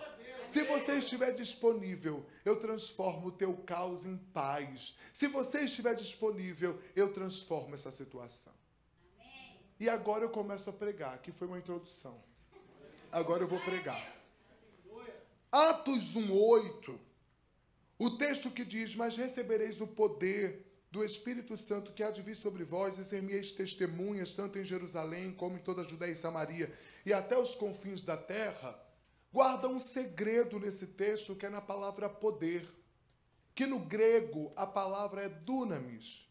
Se você estiver disponível, eu transformo o teu caos em paz. Se você estiver disponível, eu transformo essa situação. E agora eu começo a pregar, que foi uma introdução. Agora eu vou pregar. Atos 1:8, o texto que diz, mas recebereis o poder do Espírito Santo que há de vir sobre vós, e ser-me-eis testemunhas, tanto em Jerusalém, como em toda a Judéia e Samaria, e até os confins da terra, guarda um segredo nesse texto, que é na palavra poder, que no grego a palavra é dunamis,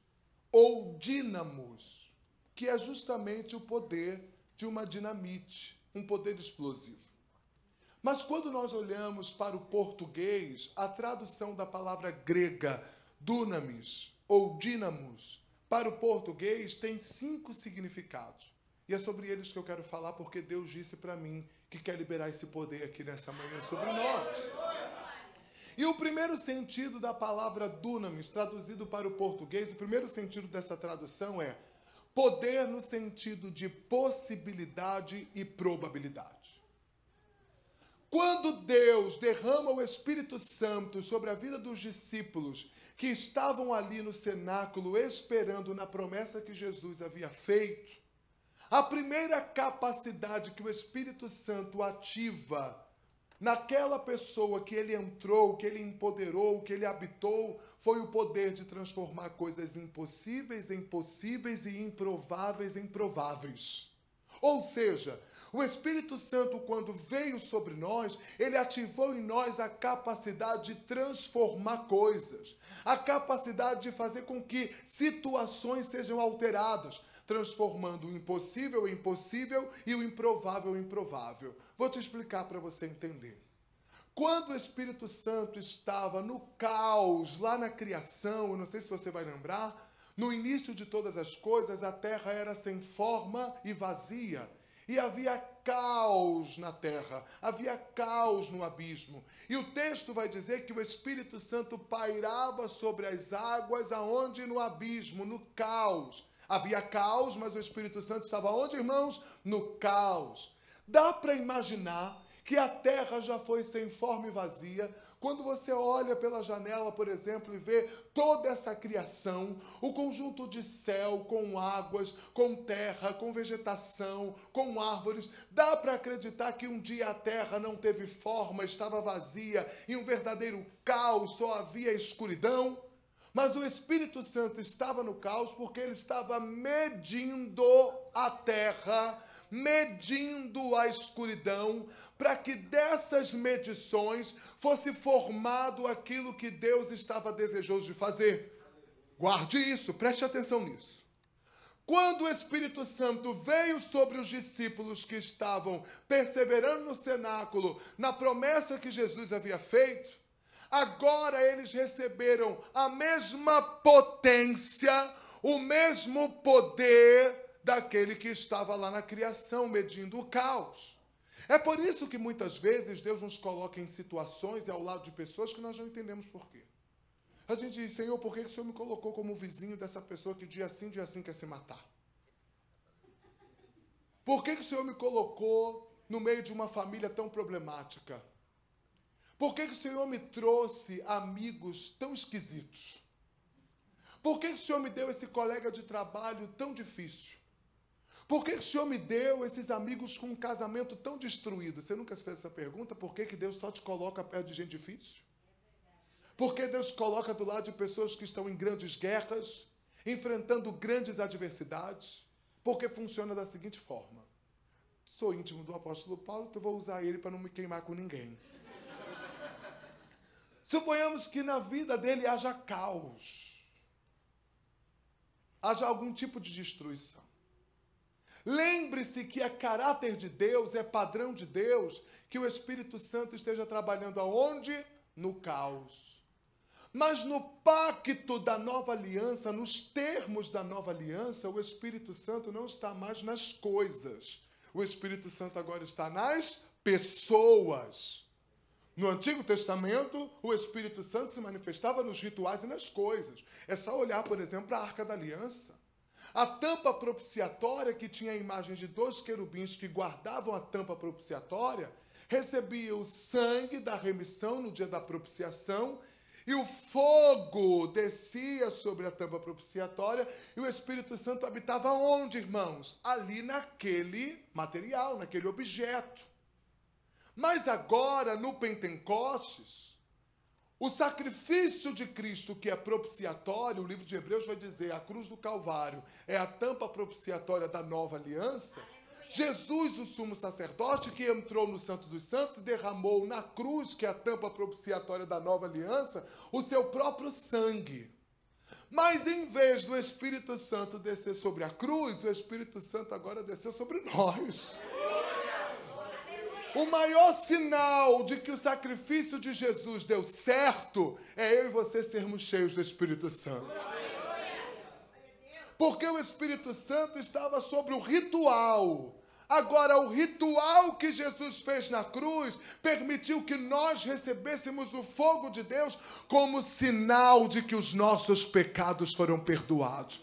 ou dínamos, que é justamente o poder de uma dinamite, um poder explosivo. Mas quando nós olhamos para o português, a tradução da palavra grega dunamis ou dínamos para o português tem 5 significados. E é sobre eles que eu quero falar, porque Deus disse para mim que quer liberar esse poder aqui nessa manhã sobre nós. E o primeiro sentido da palavra dunamis, traduzido para o português, o primeiro sentido dessa tradução é poder no sentido de possibilidade e probabilidade. Quando Deus derrama o Espírito Santo sobre a vida dos discípulos que estavam ali no cenáculo esperando na promessa que Jesus havia feito, a primeira capacidade que o Espírito Santo ativa naquela pessoa que ele entrou, que ele empoderou, que ele habitou, foi o poder de transformar coisas impossíveis em possíveis e improváveis em prováveis. Ou seja, o Espírito Santo, quando veio sobre nós, ele ativou em nós a capacidade de transformar coisas, a capacidade de fazer com que situações sejam alteradas, transformando o impossível em possível e o improvável em provável. Vou te explicar para você entender. Quando o Espírito Santo estava no caos, lá na criação, eu não sei se você vai lembrar, no início de todas as coisas, a terra era sem forma e vazia. E havia caos na terra, havia caos no abismo. E o texto vai dizer que o Espírito Santo pairava sobre as águas, aonde? No abismo, no caos. Havia caos, mas o Espírito Santo estava onde, irmãos? No caos. Dá para imaginar que a terra já foi sem forma e vazia. Quando você olha pela janela, por exemplo, e vê toda essa criação, o conjunto de céu, com águas, com terra, com vegetação, com árvores, dá para acreditar que um dia a terra não teve forma, estava vazia, e um verdadeiro caos, só havia escuridão? Mas o Espírito Santo estava no caos porque ele estava medindo a terra, medindo a escuridão, para que dessas medições fosse formado aquilo que Deus estava desejoso de fazer. Guarde isso, preste atenção nisso. Quando o Espírito Santo veio sobre os discípulos que estavam perseverando no cenáculo, na promessa que Jesus havia feito, agora eles receberam a mesma potência, o mesmo poder daquele que estava lá na criação, medindo o caos. É por isso que muitas vezes Deus nos coloca em situações e ao lado de pessoas que nós não entendemos por quê. A gente diz, Senhor, por que o Senhor me colocou como vizinho dessa pessoa que dia assim quer se matar? Por que o Senhor me colocou no meio de uma família tão problemática? Por que o Senhor me trouxe amigos tão esquisitos? Por que o Senhor me deu esse colega de trabalho tão difícil? Por que o Senhor me deu esses amigos com um casamento tão destruído? Você nunca se fez essa pergunta? Por que Deus só te coloca perto de gente difícil? Por que Deus te coloca do lado de pessoas que estão em grandes guerras, enfrentando grandes adversidades? Porque funciona da seguinte forma. Sou íntimo do apóstolo Paulo, então vou usar ele para não me queimar com ninguém. Suponhamos que na vida dele haja caos, haja algum tipo de destruição. Lembre-se que é caráter de Deus, é padrão de Deus, que o Espírito Santo esteja trabalhando aonde? No caos. Mas no pacto da nova aliança, nos termos da nova aliança, o Espírito Santo não está mais nas coisas. O Espírito Santo agora está nas pessoas. No Antigo Testamento, o Espírito Santo se manifestava nos rituais e nas coisas. É só olhar, por exemplo, para a Arca da Aliança. A tampa propiciatória, que tinha a imagem de 2 querubins que guardavam a tampa propiciatória, recebia o sangue da remissão no dia da propiciação, e o fogo descia sobre a tampa propiciatória, e o Espírito Santo habitava onde, irmãos? Ali naquele material, naquele objeto. Mas agora, no Pentecostes, o sacrifício de Cristo, que é propiciatório, o livro de Hebreus vai dizer, a cruz do Calvário é a tampa propiciatória da nova aliança. Jesus, o sumo sacerdote, que entrou no Santo dos Santos e derramou na cruz, que é a tampa propiciatória da nova aliança, o seu próprio sangue. Mas em vez do Espírito Santo descer sobre a cruz, o Espírito Santo agora desceu sobre nós. O maior sinal de que o sacrifício de Jesus deu certo é eu e você sermos cheios do Espírito Santo. Porque o Espírito Santo estava sobre o ritual. Agora, o ritual que Jesus fez na cruz permitiu que nós recebêssemos o fogo de Deus como sinal de que os nossos pecados foram perdoados.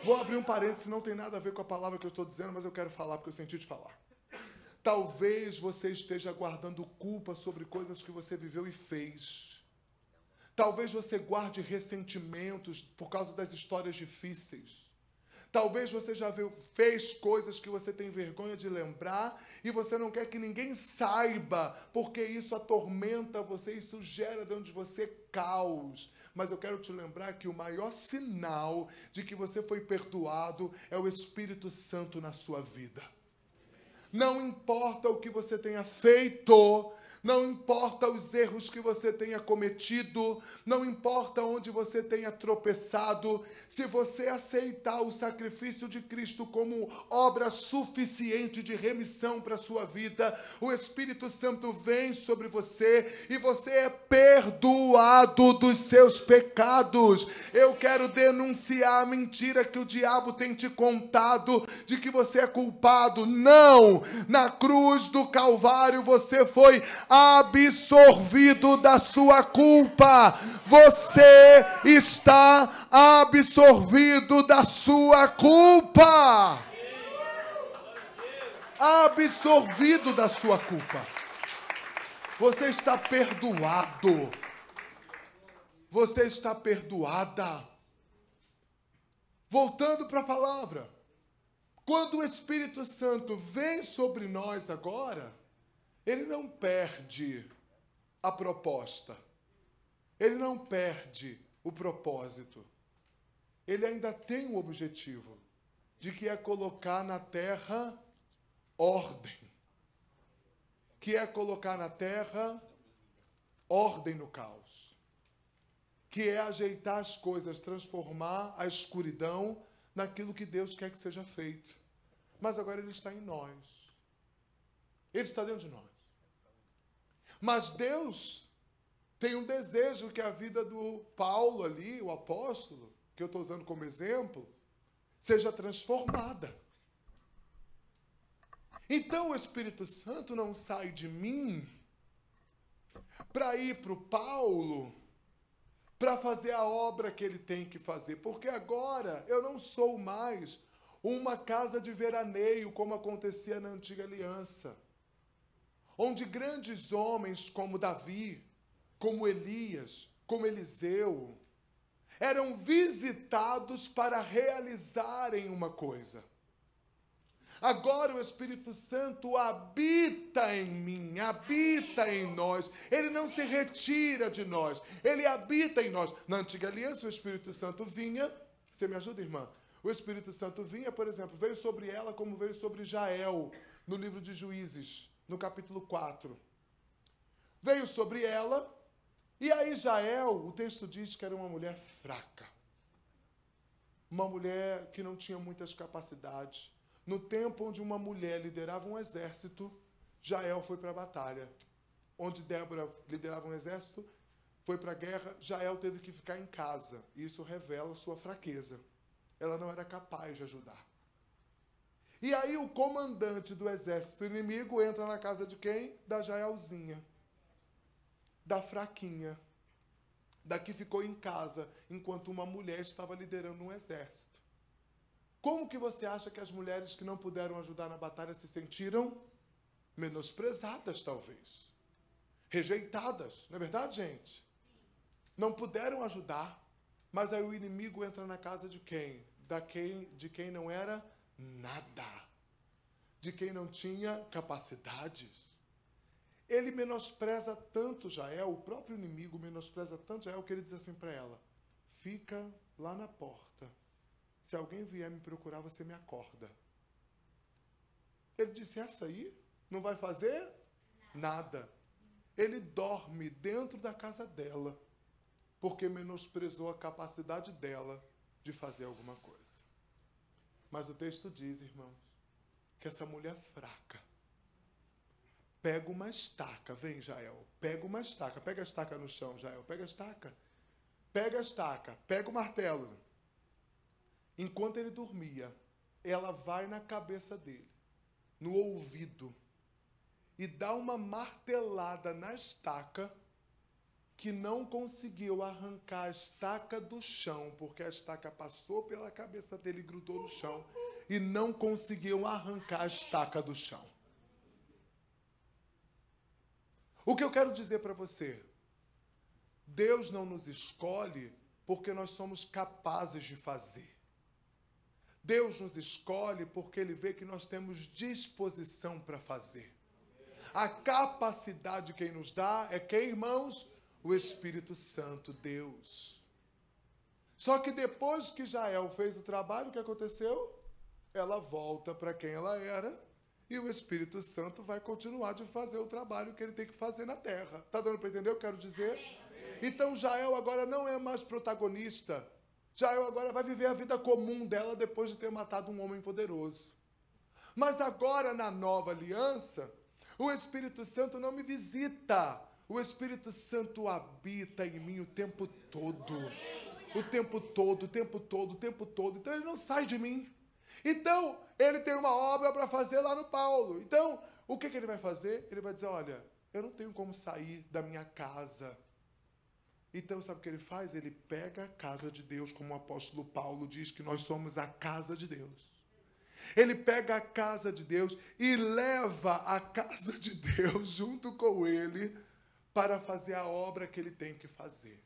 Vou abrir um parênteses, não tem nada a ver com a palavra que eu estou dizendo, mas eu quero falar porque eu senti de falar. Talvez você esteja guardando culpa sobre coisas que você viveu e fez. Talvez você guarde ressentimentos por causa das histórias difíceis. Talvez você já fez coisas que você tem vergonha de lembrar e você não quer que ninguém saiba, porque isso atormenta você, isso gera dentro de você caos. Mas eu quero te lembrar que o maior sinal de que você foi perdoado é o Espírito Santo na sua vida. Não importa o que você tenha feito, não importa os erros que você tenha cometido, não importa onde você tenha tropeçado, se você aceitar o sacrifício de Cristo como obra suficiente de remissão para a sua vida, o Espírito Santo vem sobre você e você é perdoado dos seus pecados. Eu quero denunciar a mentira que o diabo tem te contado de que você é culpado. Não! Na cruz do Calvário você foi absorvido da sua culpa. Você está absorvido da sua culpa. Absorvido da sua culpa. Você está perdoado. Você está perdoada. Voltando para a palavra. Quando o Espírito Santo vem sobre nós agora, ele não perde a proposta. Ele não perde o propósito. Ele ainda tem o objetivo de que é colocar na terra ordem. Que é colocar na terra ordem no caos. Que é ajeitar as coisas, transformar a escuridão naquilo que Deus quer que seja feito. Mas agora ele está em nós. Ele está dentro de nós. Mas Deus tem um desejo que a vida do Paulo ali, o apóstolo, que eu estou usando como exemplo, seja transformada. Então o Espírito Santo não sai de mim para ir para o Paulo, para fazer a obra que ele tem que fazer. Porque agora eu não sou mais uma casa de veraneio, como acontecia na antiga aliança, onde grandes homens como Davi, como Elias, como Eliseu, eram visitados para realizarem uma coisa. Agora o Espírito Santo habita em mim, habita em nós. Ele não se retira de nós, ele habita em nós. Na antiga aliança o Espírito Santo vinha, você me ajuda, irmã? O Espírito Santo vinha, por exemplo, veio sobre ela como veio sobre Jael, no livro de Juízes, no capítulo 4. Veio sobre ela, e aí Jael, o texto diz que era uma mulher fraca. Uma mulher que não tinha muitas capacidades. No tempo onde uma mulher liderava um exército, Jael foi para a batalha. Onde Débora liderava um exército, foi para a guerra, Jael teve que ficar em casa. Isso revela sua fraqueza. Ela não era capaz de ajudar. E aí o comandante do exército inimigo entra na casa de quem? Da Jaelzinha. Da fraquinha. Da que ficou em casa, enquanto uma mulher estava liderando um exército. Como que você acha que as mulheres que não puderam ajudar na batalha se sentiram? Menosprezadas, talvez. Rejeitadas. Não é verdade, gente? Não puderam ajudar. Mas aí o inimigo entra na casa de quem? De quem não era nada. De quem não tinha capacidades. Ele menospreza tanto Jael, o próprio inimigo menospreza tanto Jael, que ele diz assim para ela: fica lá na porta. Se alguém vier me procurar, você me acorda. Ele disse: essa aí não vai fazer nada. Ele dorme dentro da casa dela, porque menosprezou a capacidade dela de fazer alguma coisa. Mas o texto diz, irmãos, que essa mulher fraca pega uma estaca. Vem, Jael, pega uma estaca. Pega a estaca no chão, Jael, pega a estaca. Pega a estaca, pega o martelo. Enquanto ele dormia, ela vai na cabeça dele, no ouvido, e dá uma martelada na estaca, que não conseguiu arrancar a estaca do chão, porque a estaca passou pela cabeça dele e grudou no chão, e não conseguiu arrancar a estaca do chão. O que eu quero dizer para você? Deus não nos escolhe porque nós somos capazes de fazer. Deus nos escolhe porque Ele vê que nós temos disposição para fazer. A capacidade quem nos dá é quem, irmãos? O Espírito Santo, Deus. Só que depois que Jael fez o trabalho, o que aconteceu? Ela volta para quem ela era e o Espírito Santo vai continuar de fazer o trabalho que ele tem que fazer na terra. Está dando para entender o que eu quero dizer? Então Jael agora não é mais protagonista. Jael agora vai viver a vida comum dela depois de ter matado um homem poderoso. Mas agora, na nova aliança, o Espírito Santo não me visita. O Espírito Santo habita em mim o tempo todo. O tempo todo, o tempo todo, o tempo todo. Então ele não sai de mim. Então, ele tem uma obra para fazer lá no Paulo. Então, o que ele vai fazer? Ele vai dizer, olha, eu não tenho como sair da minha casa. Então, sabe o que ele faz? Ele pega a casa de Deus, como o apóstolo Paulo diz que nós somos a casa de Deus. Ele pega a casa de Deus e leva a casa de Deus junto com ele para fazer a obra que ele tem que fazer.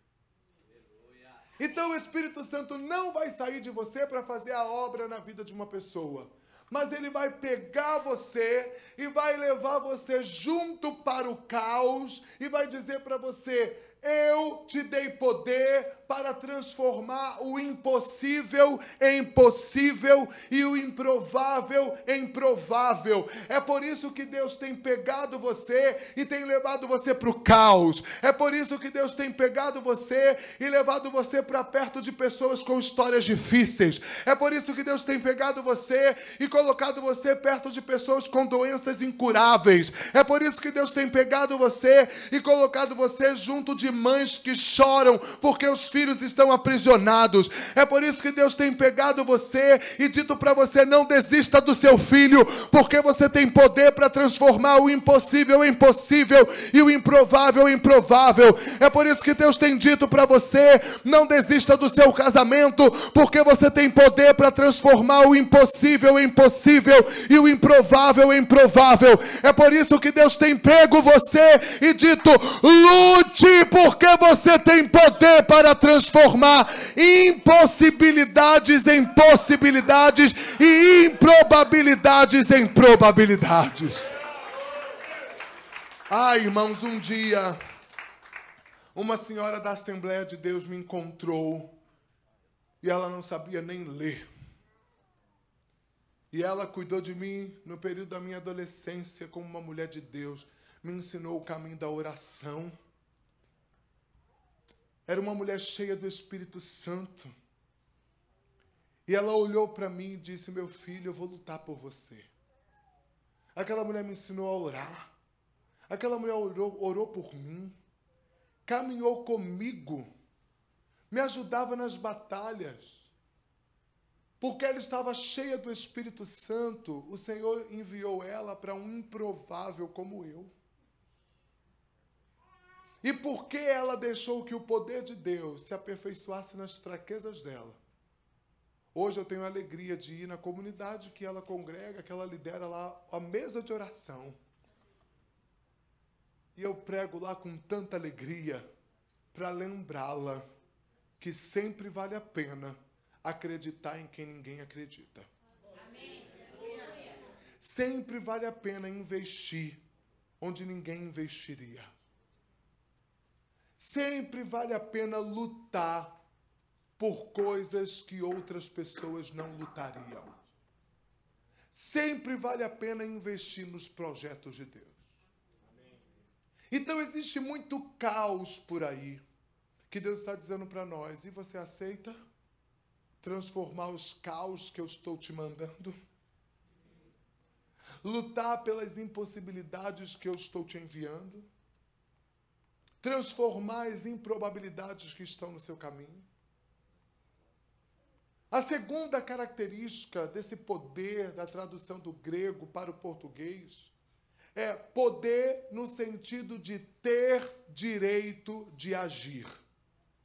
Então o Espírito Santo não vai sair de você para fazer a obra na vida de uma pessoa. Mas ele vai pegar você e vai levar você junto para o caos e vai dizer para você: eu te dei poder para transformar o impossível em possível e o improvável em provável. É por isso que Deus tem pegado você e tem levado você para o caos. É por isso que Deus tem pegado você e levado você para perto de pessoas com histórias difíceis. É por isso que Deus tem pegado você e colocado você perto de pessoas com doenças incuráveis. É por isso que Deus tem pegado você e colocado você junto de mães que choram porque os filhos estão aprisionados. É por isso que Deus tem pegado você e dito para você: não desista do seu filho, porque você tem poder para transformar o impossível em possível e o improvável em provável. É por isso que Deus tem dito para você: não desista do seu casamento, porque você tem poder para transformar o impossível em possível e o improvável em provável. É por isso que Deus tem pego você e dito: lute, porque você tem poder para transformar impossibilidades em possibilidades e improbabilidades em probabilidades. Irmãos, um dia uma senhora da Assembleia de Deus me encontrou e ela não sabia nem ler. E ela cuidou de mim no período da minha adolescência como uma mulher de Deus, me ensinou o caminho da oração. Era uma mulher cheia do Espírito Santo. E ela olhou para mim e disse: meu filho, eu vou lutar por você. Aquela mulher me ensinou a orar. Aquela mulher orou por mim. caminhou comigo, me ajudava nas batalhas. Porque ela estava cheia do Espírito Santo, o Senhor enviou ela para um improvável como eu. E porque ela deixou que o poder de Deus se aperfeiçoasse nas fraquezas dela, hoje eu tenho a alegria de ir na comunidade que ela congrega, que ela lidera lá, a mesa de oração. E eu prego lá com tanta alegria para lembrá-la que sempre vale a pena acreditar em quem ninguém acredita. Amém. Sempre vale a pena investir onde ninguém investiria. Sempre vale a pena lutar por coisas que outras pessoas não lutariam. Sempre vale a pena investir nos projetos de Deus. Então existe muito caos por aí, que Deus está dizendo para nós, e você aceita transformar os caos que eu estou te mandando? Lutar pelas impossibilidades que eu estou te enviando? Transformar as improbabilidades que estão no seu caminho? A segunda característica desse poder da tradução do grego para o português é poder no sentido de ter direito de agir.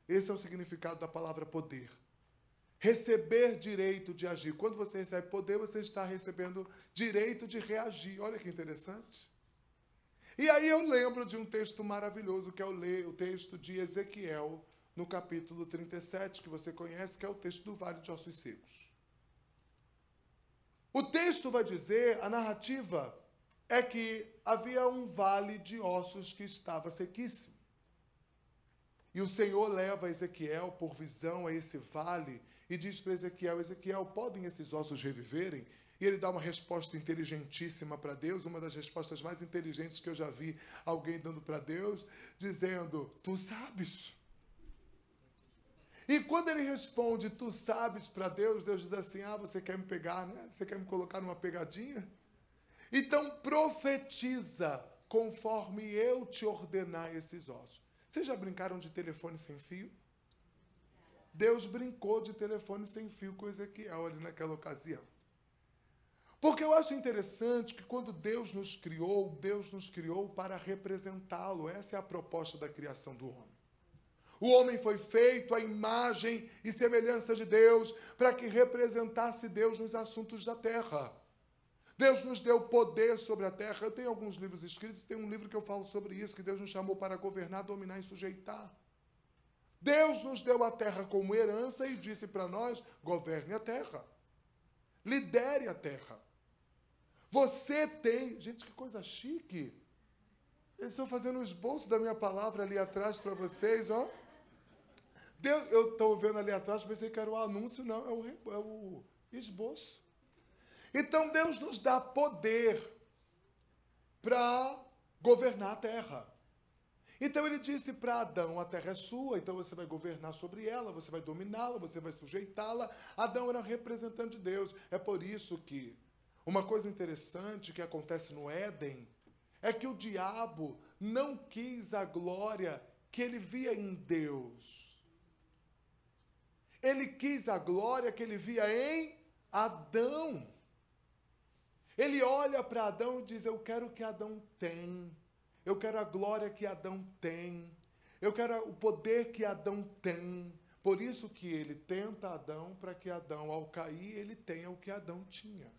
Esse é o significado da palavra poder. Receber direito de agir. Quando você recebe poder, você está recebendo direito de reagir. Olha que interessante. E aí eu lembro de um texto maravilhoso, que é o texto de Ezequiel, no capítulo 37, que você conhece, que é o texto do Vale de Ossos Secos. O texto vai dizer, a narrativa é que havia um vale de ossos que estava sequíssimo. E o Senhor leva Ezequiel por visão a esse vale e diz para Ezequiel, Ezequiel, podem esses ossos reviverem? E ele dá uma resposta inteligentíssima para Deus, uma das respostas mais inteligentes que eu já vi alguém dando para Deus, dizendo, tu sabes. E quando ele responde, tu sabes para Deus, Deus diz assim, você quer me pegar, né? Você quer me colocar numa pegadinha? Então profetiza conforme eu te ordenar esses ossos. Vocês já brincaram de telefone sem fio? Deus brincou de telefone sem fio com Ezequiel ali naquela ocasião. Porque eu acho interessante que quando Deus nos criou para representá-lo. Essa é a proposta da criação do homem. O homem foi feito à imagem e semelhança de Deus para que representasse Deus nos assuntos da terra. Deus nos deu poder sobre a terra. Eu tenho alguns livros escritos, tem um livro que eu falo sobre isso, que Deus nos chamou para governar, dominar e sujeitar. Deus nos deu a terra como herança e disse para nós, governe a terra. Lidere a terra. Você tem... Gente, que coisa chique. Eles estão fazendo um esboço da minha palavra ali atrás para vocês, ó. Deus, eu estou vendo ali atrás, pensei que era o anúncio, não, é o esboço. Então, Deus nos dá poder para governar a terra. Então, ele disse para Adão, a terra é sua, então você vai governar sobre ela, você vai dominá-la, você vai sujeitá-la. Adão era representante de Deus. É por isso que uma coisa interessante que acontece no Éden é que o diabo não quis a glória que ele via em Deus. Ele quis a glória que ele via em Adão. Ele olha para Adão e diz, eu quero o que Adão tem. Eu quero a glória que Adão tem. Eu quero o poder que Adão tem. Por isso que ele tenta Adão, para que Adão, ao cair, ele tenha o que Adão tinha.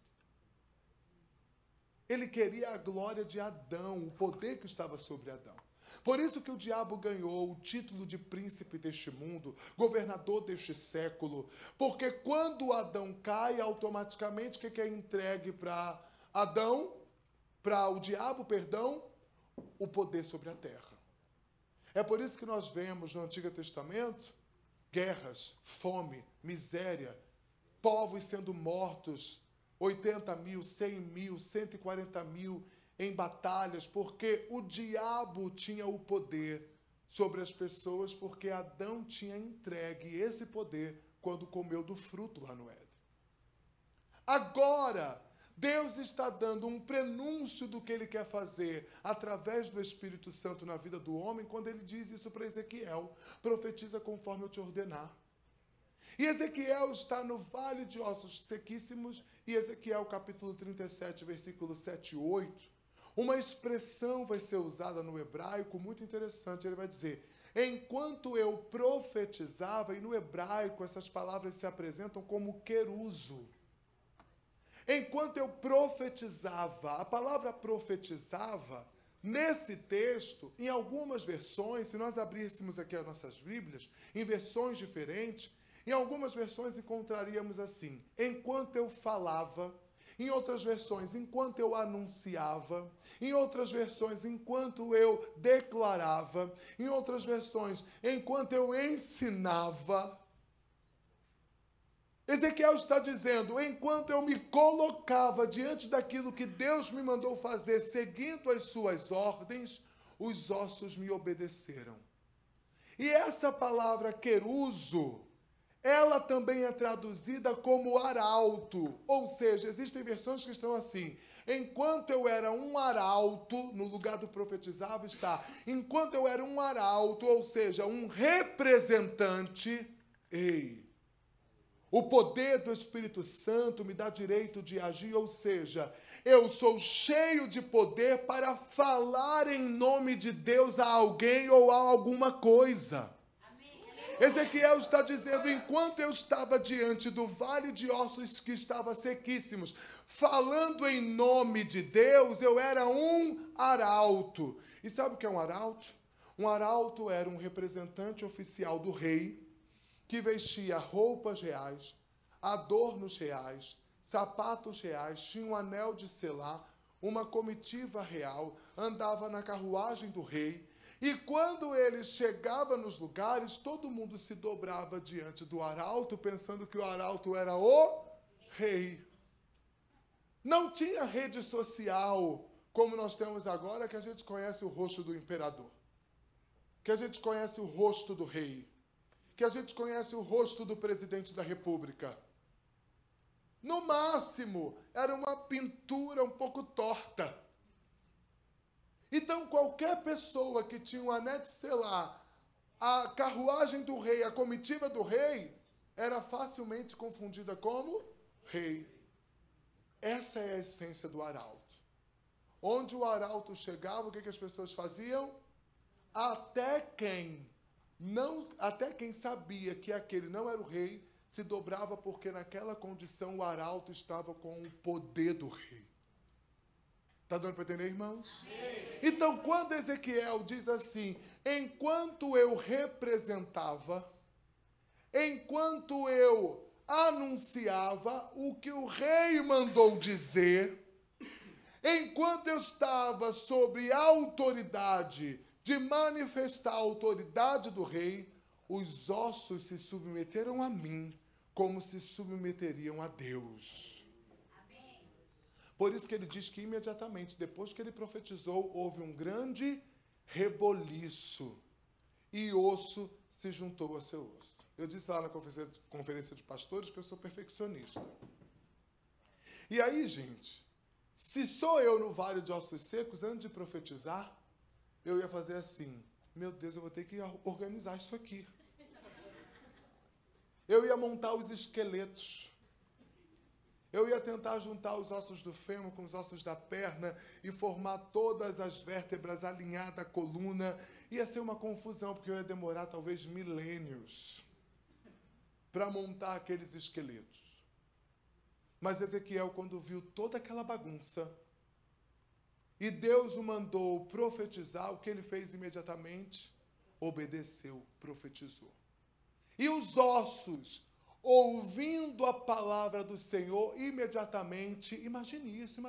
Ele queria a glória de Adão, o poder que estava sobre Adão. Por isso que o diabo ganhou o título de príncipe deste mundo, governador deste século. Porque quando Adão cai, automaticamente, o que é entregue para Adão? Para o diabo, perdão? O poder sobre a terra. É por isso que nós vemos no Antigo Testamento guerras, fome, miséria, povos sendo mortos, 80 mil, 100 mil, 140 mil em batalhas, porque o diabo tinha o poder sobre as pessoas, porque Adão tinha entregue esse poder quando comeu do fruto lá no Éden. Agora, Deus está dando um prenúncio do que ele quer fazer através do Espírito Santo na vida do homem, quando ele diz isso para Ezequiel: profetiza conforme eu te ordenar. E Ezequiel está no vale de ossos sequíssimos, e Ezequiel capítulo 37, versículos 7 e 8, uma expressão vai ser usada no hebraico muito interessante. Ele vai dizer: enquanto eu profetizava, e no hebraico essas palavras se apresentam como queruso. Enquanto eu profetizava, a palavra profetizava, nesse texto, em algumas versões, se nós abríssemos aqui as nossas Bíblias, em versões diferentes, em algumas versões encontraríamos assim: enquanto eu falava. Em outras versões, enquanto eu anunciava. Em outras versões, enquanto eu declarava. Em outras versões, enquanto eu ensinava. Ezequiel está dizendo: enquanto eu me colocava diante daquilo que Deus me mandou fazer, seguindo as suas ordens, os ossos me obedeceram. E essa palavra queruso, ela também é traduzida como arauto, ou seja, existem versões que estão assim: enquanto eu era um arauto, no lugar do profetizava está, enquanto eu era um arauto, ou seja, um representante, o poder do Espírito Santo me dá direito de agir, ou seja, eu sou cheio de poder para falar em nome de Deus a alguém ou a alguma coisa. Ezequiel está dizendo: enquanto eu estava diante do vale de ossos que estava sequíssimos, falando em nome de Deus, eu era um arauto. E sabe o que é um arauto? Um arauto era um representante oficial do rei, que vestia roupas reais, adornos reais, sapatos reais, tinha um anel de selar, uma comitiva real, andava na carruagem do rei. E quando ele chegava nos lugares, todo mundo se dobrava diante do arauto, pensando que o arauto era o rei. Não tinha rede social como nós temos agora, que a gente conhece o rosto do imperador, que a gente conhece o rosto do rei, que a gente conhece o rosto do presidente da república. No máximo, era uma pintura um pouco torta. Então, qualquer pessoa que tinha um anel de selar, a carruagem do rei, a comitiva do rei, era facilmente confundida como rei. Essa é a essência do arauto. Onde o arauto chegava, o que as pessoas faziam? Até quem sabia que aquele não era o rei, se dobrava, porque naquela condição o arauto estava com o poder do rei. Está dando para entender, irmãos? Sim. Então, quando Ezequiel diz assim: enquanto eu representava, enquanto eu anunciava o que o rei mandou dizer, enquanto eu estava sob a autoridade de manifestar a autoridade do rei, os ossos se submeteram a mim, como se submeteriam a Deus. Por isso que ele diz que imediatamente, depois que ele profetizou, houve um grande reboliço, e osso se juntou a seu osso. Eu disse lá na conferência de pastores que eu sou perfeccionista. E aí, gente, se sou eu no vale de ossos secos, antes de profetizar, eu ia fazer assim: meu Deus, eu vou ter que organizar isso aqui. Eu ia montar os esqueletos. Eu ia tentar juntar os ossos do fêmur com os ossos da perna e formar todas as vértebras, alinhada a coluna. Ia ser uma confusão, porque eu ia demorar talvez milênios para montar aqueles esqueletos. Mas Ezequiel, quando viu toda aquela bagunça, e Deus o mandou profetizar, o que ele fez imediatamente? Obedeceu, profetizou. E os ossos, ouvindo a palavra do Senhor, imediatamente, imagine isso.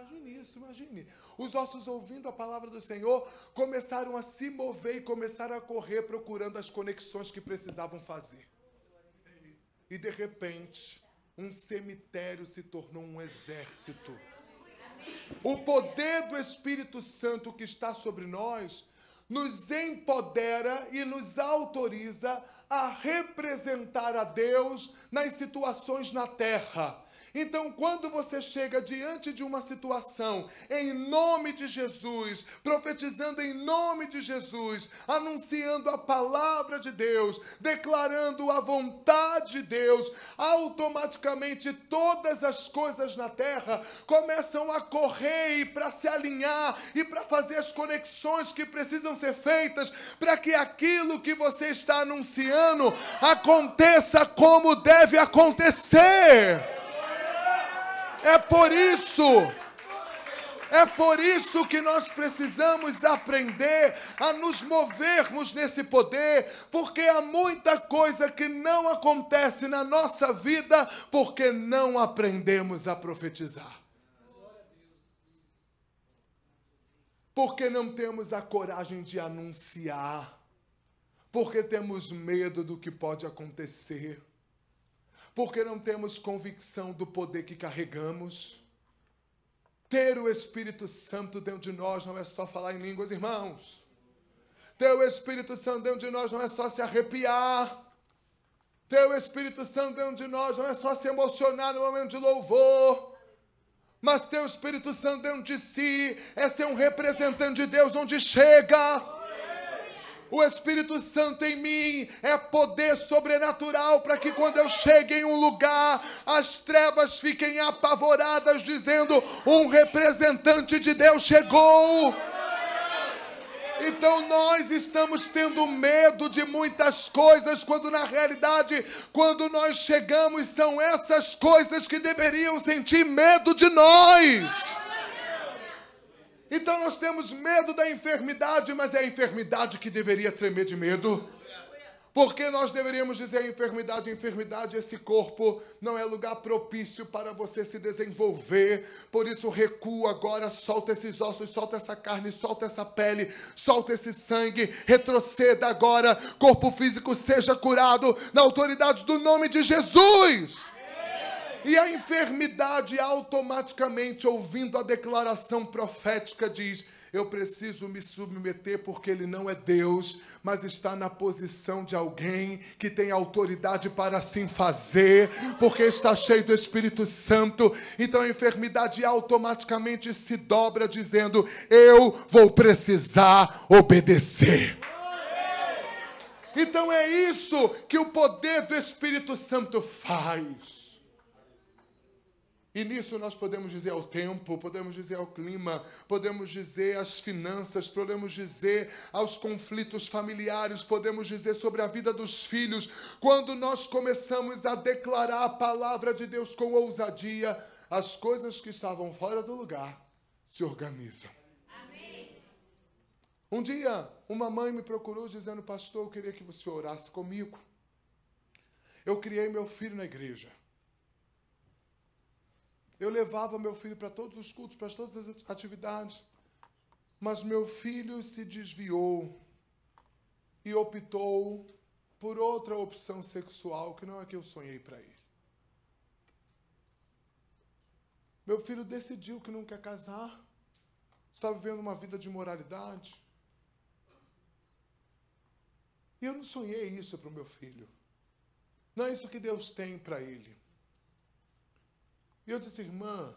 Os ossos, ouvindo a palavra do Senhor, começaram a se mover e começaram a correr procurando as conexões que precisavam fazer. E de repente, um cemitério se tornou um exército. O poder do Espírito Santo que está sobre nós nos empodera e nos autoriza a representar a Deus nas situações na terra. Então, quando você chega diante de uma situação, em nome de Jesus, profetizando em nome de Jesus, anunciando a palavra de Deus, declarando a vontade de Deus, automaticamente todas as coisas na terra começam a correr e para se alinhar e para fazer as conexões que precisam ser feitas para que aquilo que você está anunciando aconteça como deve acontecer. É por isso que nós precisamos aprender a nos movermos nesse poder, porque há muita coisa que não acontece na nossa vida porque não aprendemos a profetizar. Porque não temos a coragem de anunciar, porque temos medo do que pode acontecer, porque não temos convicção do poder que carregamos. Ter o Espírito Santo dentro de nós não é só falar em línguas, irmãos. Ter o Espírito Santo dentro de nós não é só se arrepiar. Ter o Espírito Santo dentro de nós não é só se emocionar no momento de louvor. Mas ter o Espírito Santo dentro de si é ser um representante de Deus onde chega. O Espírito Santo em mim é poder sobrenatural para que quando eu chegue em um lugar, as trevas fiquem apavoradas, dizendo: um representante de Deus chegou. Então nós estamos tendo medo de muitas coisas, quando na realidade, quando nós chegamos, são essas coisas que deveriam sentir medo de nós. Então nós temos medo da enfermidade, mas é a enfermidade que deveria tremer de medo. Porque nós deveríamos dizer: enfermidade, esse corpo não é lugar propício para você se desenvolver. Por isso recua agora, solta esses ossos, solta essa carne, solta essa pele, solta esse sangue, retroceda agora, corpo físico seja curado na autoridade do nome de Jesus. E a enfermidade automaticamente, ouvindo a declaração profética, diz: eu preciso me submeter, porque ele não é Deus, mas está na posição de alguém que tem autoridade para assim fazer, porque está cheio do Espírito Santo. Então a enfermidade automaticamente se dobra, dizendo: eu vou precisar obedecer. Então é isso que o poder do Espírito Santo faz. E nisso nós podemos dizer ao tempo, podemos dizer ao clima, podemos dizer às finanças, podemos dizer aos conflitos familiares, podemos dizer sobre a vida dos filhos. Quando nós começamos a declarar a palavra de Deus com ousadia, as coisas que estavam fora do lugar se organizam. Amém. Um dia, uma mãe me procurou dizendo: pastor, eu queria que você orasse comigo. Eu criei meu filho na igreja. Eu levava meu filho para todos os cultos, para todas as atividades. Mas meu filho se desviou e optou por outra opção sexual que não é a que eu sonhei para ele. Meu filho decidiu que não quer casar, está vivendo uma vida de imoralidade. E eu não sonhei isso para o meu filho. Não é isso que Deus tem para ele. E eu disse: irmã,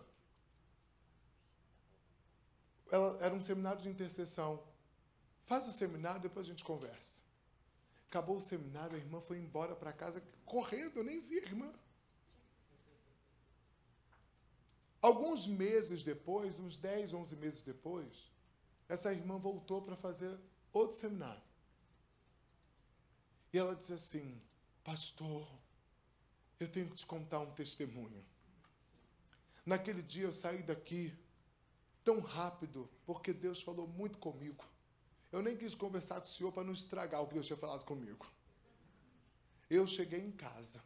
era um seminário de intercessão. Faz o seminário, depois a gente conversa. Acabou o seminário, a irmã foi embora para casa correndo, eu nem vi a irmã. Alguns meses depois, uns 10, 11 meses depois, essa irmã voltou para fazer outro seminário. E ela disse assim: pastor, eu tenho que te contar um testemunho. Naquele dia eu saí daqui tão rápido, porque Deus falou muito comigo. Eu nem quis conversar com o senhor para não estragar o que Deus tinha falado comigo. Eu cheguei em casa.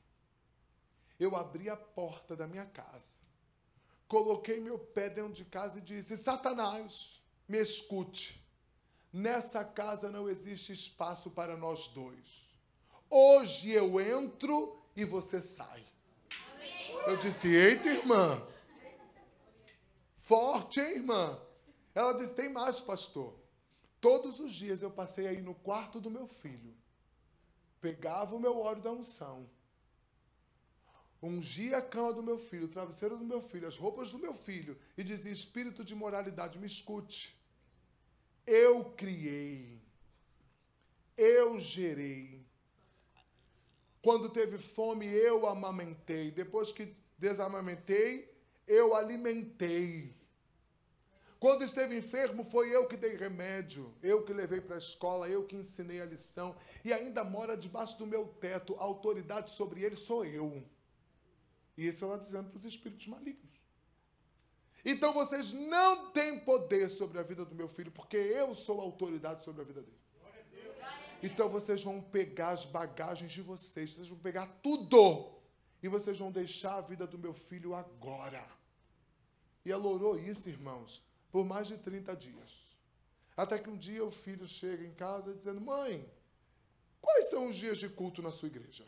Eu abri a porta da minha casa. Coloquei meu pé dentro de casa e disse: Satanás, me escute. Nessa casa não existe espaço para nós dois. Hoje eu entro e você sai. Eu disse: eita, irmã. Forte, hein, irmã? Ela disse: tem mais, pastor. Todos os dias eu passei aí no quarto do meu filho. Pegava o meu óleo da unção. ungia a cama do meu filho, o travesseiro do meu filho, as roupas do meu filho, e dizia: espírito de imoralidade, me escute. Eu criei, eu gerei. Quando teve fome, eu amamentei. Depois que desamamentei, eu alimentei. Quando esteve enfermo, foi eu que dei remédio, eu que levei para a escola, eu que ensinei a lição, e ainda mora debaixo do meu teto, a autoridade sobre ele sou eu. E isso ela dizendo para os espíritos malignos. Então vocês não têm poder sobre a vida do meu filho, porque eu sou a autoridade sobre a vida dele. Então vocês vão pegar as bagagens de vocês vão pegar tudo, e vocês vão deixar a vida do meu filho agora. E ela orou isso, irmãos, por mais de 30 dias. Até que um dia o filho chega em casa dizendo: mãe, quais são os dias de culto na sua igreja?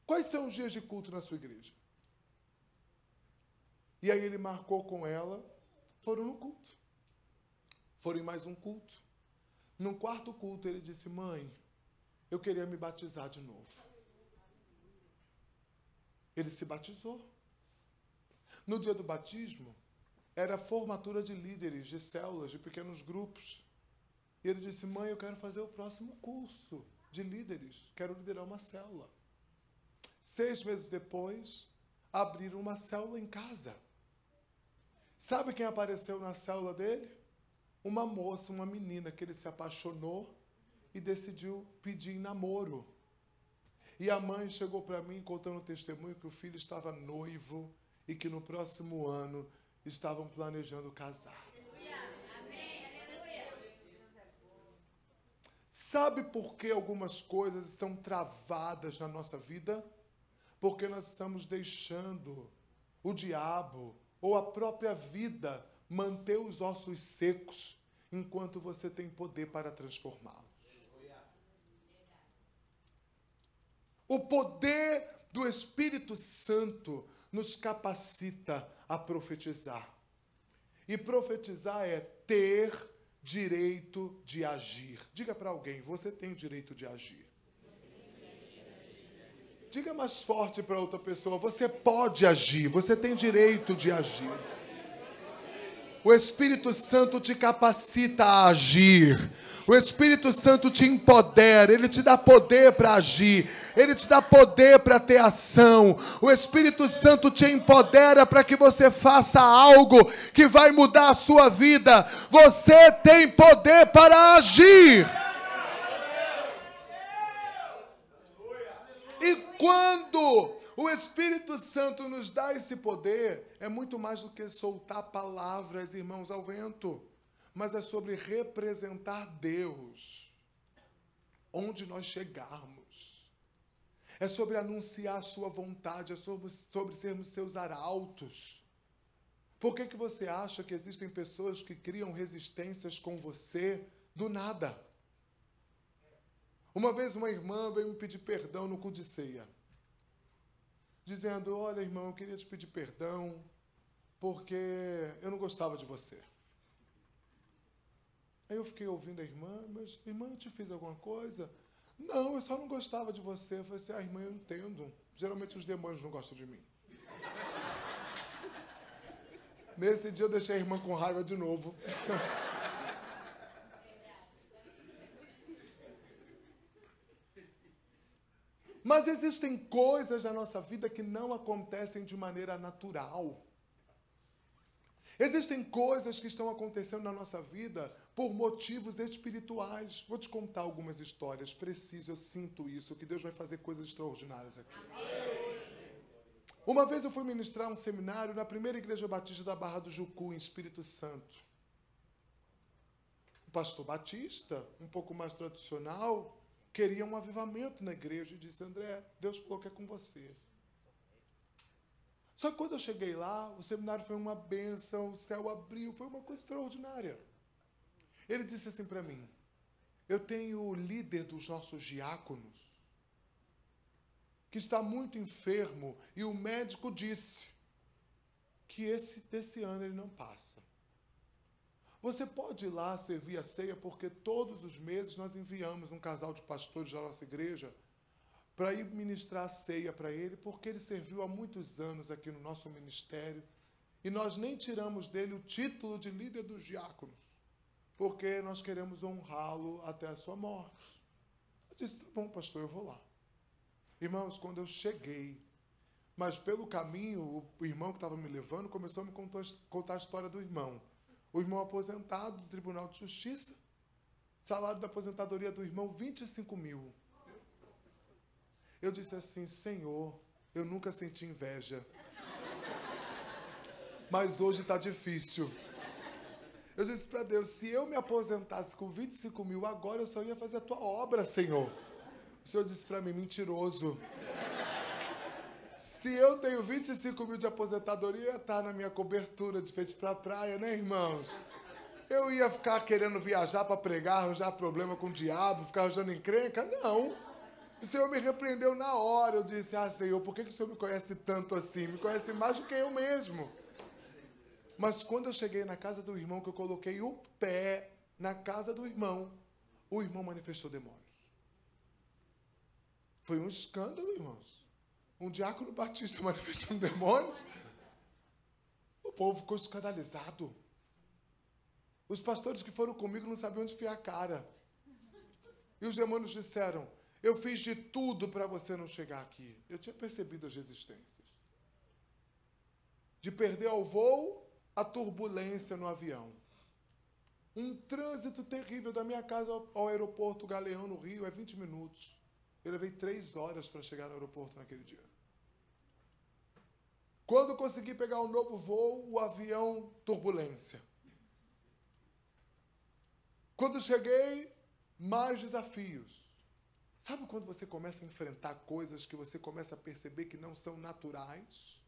Quais são os dias de culto na sua igreja? E aí ele marcou com ela, foram no culto. Foram em mais um culto. No quarto culto ele disse: mãe, eu queria me batizar de novo. Ele se batizou. No dia do batismo, era a formatura de líderes, de células, de pequenos grupos. E ele disse: mãe, eu quero fazer o próximo curso de líderes. Quero liderar uma célula. 6 meses depois, abriram uma célula em casa. Sabe quem apareceu na célula dele? Uma moça, uma menina que ele se apaixonou e decidiu pedir em namoro. E a mãe chegou para mim contando o testemunho que o filho estava noivo e que no próximo ano estavam planejando casar. Sabe por que algumas coisas estão travadas na nossa vida? Porque nós estamos deixando o diabo ou a própria vida manter os ossos secos enquanto você tem poder para transformá-los. O poder do Espírito Santo nos capacita a profetizar. E profetizar é ter direito de agir. Diga para alguém: você tem direito de agir. Diga mais forte para outra pessoa: você pode agir, você tem direito de agir. O Espírito Santo te capacita a agir. O Espírito Santo te empodera, ele te dá poder para agir, ele te dá poder para ter ação. O Espírito Santo te empodera para que você faça algo que vai mudar a sua vida. Você tem poder para agir. E quando o Espírito Santo nos dá esse poder, é muito mais do que soltar palavras, irmãos, ao vento, mas é sobre representar Deus onde nós chegarmos. É sobre anunciar a sua vontade, é sobre sermos seus arautos. Por que você acha que existem pessoas que criam resistências com você do nada? Uma vez uma irmã veio me pedir perdão no culto de ceia, dizendo: olha, irmão, eu queria te pedir perdão porque eu não gostava de você. Aí eu fiquei ouvindo a irmã: mas irmã, eu te fiz alguma coisa? Não, eu só não gostava de você. Eu falei assim: irmã, eu entendo. Geralmente os demônios não gostam de mim. Nesse dia eu deixei a irmã com raiva de novo. Mas existem coisas na nossa vida que não acontecem de maneira natural. Existem coisas que estão acontecendo na nossa vida por motivos espirituais. Vou te contar algumas histórias. Preciso, eu sinto isso, que Deus vai fazer coisas extraordinárias aqui. Uma vez eu fui ministrar um seminário na primeira igreja batista da Barra do Jucu, em Espírito Santo. O pastor batista, um pouco mais tradicional, queria um avivamento na igreja e disse: André, Deus falou que é com você. Só que quando eu cheguei lá, o seminário foi uma bênção, o céu abriu, foi uma coisa extraordinária. Ele disse assim para mim: eu tenho o líder dos nossos diáconos, que está muito enfermo, e o médico disse que desse ano ele não passa. Você pode ir lá servir a ceia, porque todos os meses nós enviamos um casal de pastores da nossa igreja para ir ministrar a ceia para ele, porque ele serviu há muitos anos aqui no nosso ministério e nós nem tiramos dele o título de líder dos diáconos, porque nós queremos honrá-lo até a sua morte. Eu disse, tá bom, pastor, eu vou lá. Irmãos, quando eu cheguei, mas pelo caminho, o irmão que estava me levando começou a me contar a história do irmão. O irmão aposentado do Tribunal de Justiça, salário da aposentadoria do irmão, 25 mil. Eu disse assim, Senhor, eu nunca senti inveja. Mas hoje está difícil. Eu disse para Deus, se eu me aposentasse com 25 mil agora, eu só ia fazer a tua obra, Senhor. O Senhor disse para mim, mentiroso. Se eu tenho 25 mil de aposentadoria, eu ia estar na minha cobertura de frente para a praia, né, irmãos? Eu ia ficar querendo viajar para pregar, arranjar problema com o diabo, ficar arranjando encrenca? Não. O Senhor me repreendeu na hora. Eu disse, Senhor, por que o Senhor me conhece tanto assim? Me conhece mais do que eu mesmo. Mas quando eu cheguei na casa do irmão, que eu coloquei o pé na casa do irmão, o irmão manifestou demônios. Foi um escândalo, irmãos. Um diácono batista manifestando demônios. O povo ficou escandalizado. Os pastores que foram comigo não sabiam onde enfiar a cara. E os demônios disseram, eu fiz de tudo para você não chegar aqui. Eu tinha percebido as resistências. De perder ao voo, a turbulência no avião. Um trânsito terrível da minha casa ao aeroporto Galeão, no Rio, é 20 minutos. Eu levei 3 horas para chegar no aeroporto naquele dia. Quando consegui pegar um novo voo, o avião, turbulência. Quando cheguei, mais desafios. Sabe quando você começa a enfrentar coisas que você começa a perceber que não são naturais?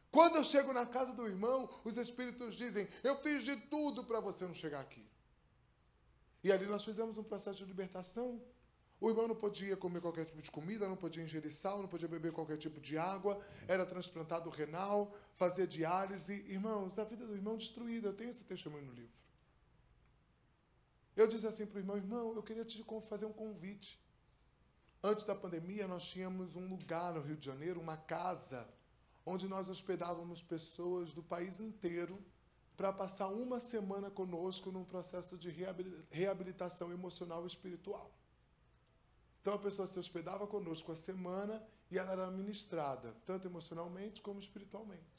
Quando eu chego na casa do irmão, os espíritos dizem, eu fiz de tudo para você não chegar aqui. E ali nós fizemos um processo de libertação. O irmão não podia comer qualquer tipo de comida, não podia ingerir sal, não podia beber qualquer tipo de água, era transplantado renal, fazia diálise. Irmãos, a vida do irmão destruída, eu tenho esse testemunho no livro. Eu disse assim para o irmão, irmão, eu queria te fazer um convite. Antes da pandemia, nós tínhamos um lugar no Rio de Janeiro, uma casa, onde nós hospedávamos pessoas do país inteiro para passar uma semana conosco num processo de reabilitação emocional e espiritual. Então a pessoa se hospedava conosco a semana e ela era ministrada, tanto emocionalmente como espiritualmente.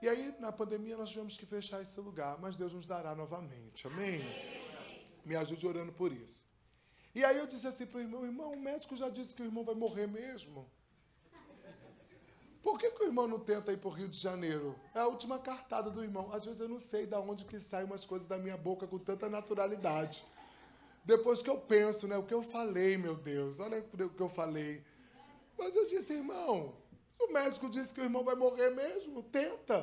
E aí, na pandemia, nós tivemos que fechar esse lugar, mas Deus nos dará novamente, amém? Me ajude orando por isso. E aí eu disse assim para o irmão, o médico já disse que o irmão vai morrer mesmo. Por que o irmão não tenta ir para o Rio de Janeiro? É a última cartada do irmão. Às vezes eu não sei de onde que saem umas coisas da minha boca com tanta naturalidade. Depois que eu penso, né? O que eu falei, meu Deus. Olha o que eu falei. Mas eu disse, irmão, o médico disse que o irmão vai morrer mesmo. Tenta.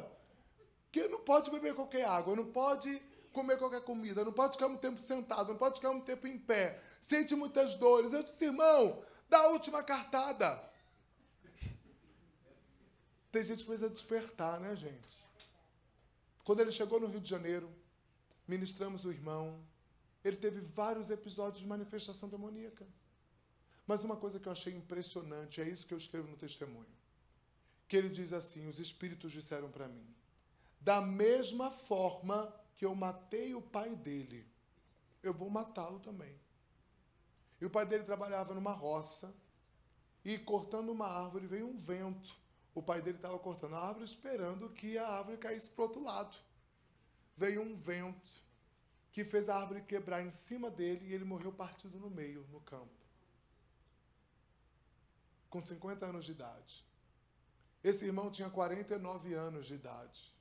Que não pode beber qualquer água, não pode comer qualquer comida, não pode ficar muito tempo sentado, não pode ficar muito tempo em pé. Sente muitas dores. Eu disse, irmão, dá a última cartada. Tem gente que precisa despertar, né, gente? Quando ele chegou no Rio de Janeiro, ministramos o irmão, ele teve vários episódios de manifestação demoníaca. Mas uma coisa que eu achei impressionante, é isso que eu escrevo no testemunho, que ele diz assim, os espíritos disseram para mim, da mesma forma que eu matei o pai dele, eu vou matá-lo também. E o pai dele trabalhava numa roça, e cortando uma árvore veio um vento. O pai dele estava cortando a árvore esperando que a árvore caísse para o outro lado. Veio um vento que fez a árvore quebrar em cima dele e ele morreu partido no meio, no campo. Com 50 anos de idade. Esse irmão tinha 49 anos de idade.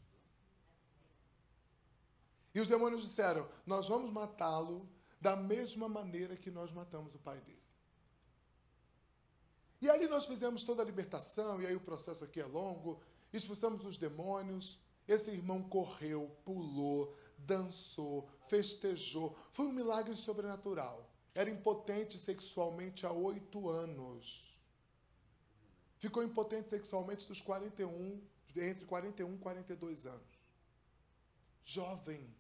E os demônios disseram, nós vamos matá-lo da mesma maneira que nós matamos o pai dele. E ali nós fizemos toda a libertação, e aí o processo aqui é longo, expulsamos os demônios, esse irmão correu, pulou, dançou, festejou, foi um milagre sobrenatural. Era impotente sexualmente há 8 anos. Ficou impotente sexualmente dos 41, entre 41 e 42 anos. Jovem.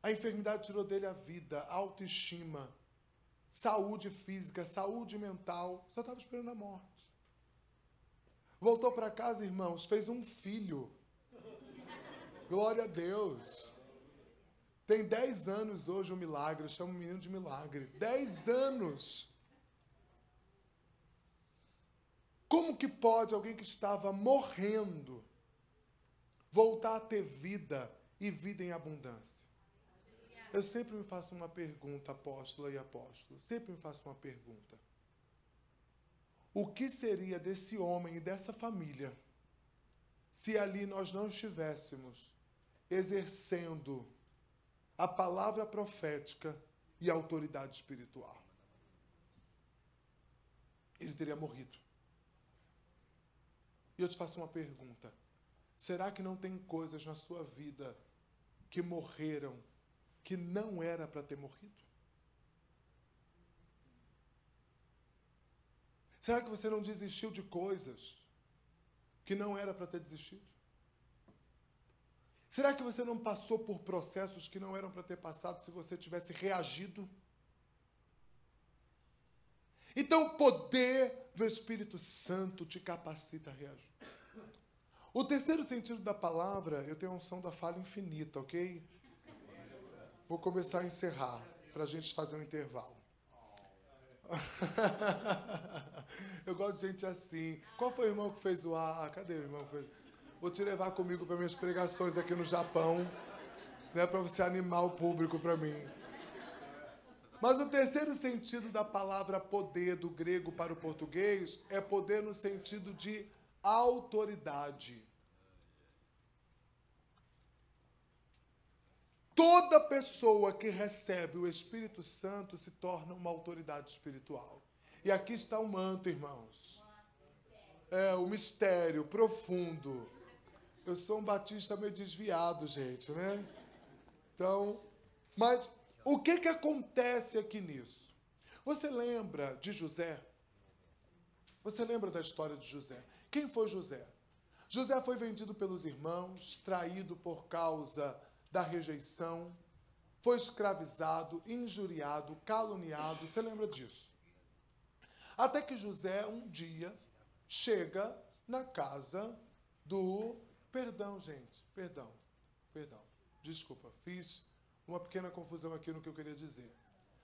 A enfermidade tirou dele a vida, a autoestima. saúde física, saúde mental, só estava esperando a morte. Voltou para casa, irmãos, fez um filho. Glória a Deus. Tem 10 anos hoje o milagre, eu chamo o menino de milagre. 10 anos. Como que pode alguém que estava morrendo voltar a ter vida e vida em abundância? Eu sempre me faço uma pergunta, apóstola e apóstolo. Sempre me faço uma pergunta. O que seria desse homem e dessa família se ali nós não estivéssemos exercendo a palavra profética e a autoridade espiritual? Ele teria morrido. E eu te faço uma pergunta. Será que não tem coisas na sua vida que morreram que não era para ter morrido? Será que você não desistiu de coisas que não era para ter desistido? Será que você não passou por processos que não eram para ter passado se você tivesse reagido? Então o poder do Espírito Santo te capacita a reagir. O terceiro sentido da palavra, eu tenho a unção da fala infinita, ok? Vou começar a encerrar, para a gente fazer um intervalo. Eu gosto de gente assim. Qual foi o irmão que fez o A? Cadê o irmão que fez? Vou te levar comigo para minhas pregações aqui no Japão, né, para você animar o público para mim. Mas o terceiro sentido da palavra poder, do grego para o português, é poder no sentido de autoridade. Toda pessoa que recebe o Espírito Santo se torna uma autoridade espiritual. E aqui está o manto, irmãos. É, o mistério profundo. Eu sou um batista meio desviado, gente, né? Então, mas o que acontece aqui nisso? Você lembra de José? Você lembra da história de José? Quem foi José? José foi vendido pelos irmãos, traído por causa da rejeição, foi escravizado, injuriado, caluniado. Você lembra disso? Até que José, um dia, chega na casa do... Perdão, gente. Perdão. Desculpa, fiz uma pequena confusão aqui no que eu queria dizer.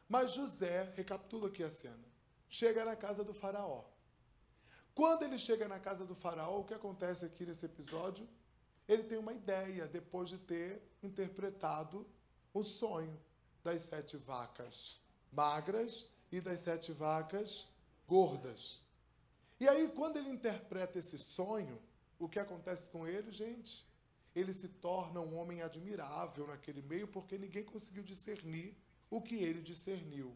Mas José, recapitula aqui a cena, chega na casa do faraó. Quando ele chega na casa do faraó, o que acontece aqui nesse episódio? Ele tem uma ideia, depois de ter interpretado o sonho das 7 vacas magras e das 7 vacas gordas. E aí, quando ele interpreta esse sonho, o que acontece com ele, gente? Ele se torna um homem admirável naquele meio, porque ninguém conseguiu discernir o que ele discerniu.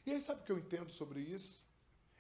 E aí, sabe o que eu entendo sobre isso?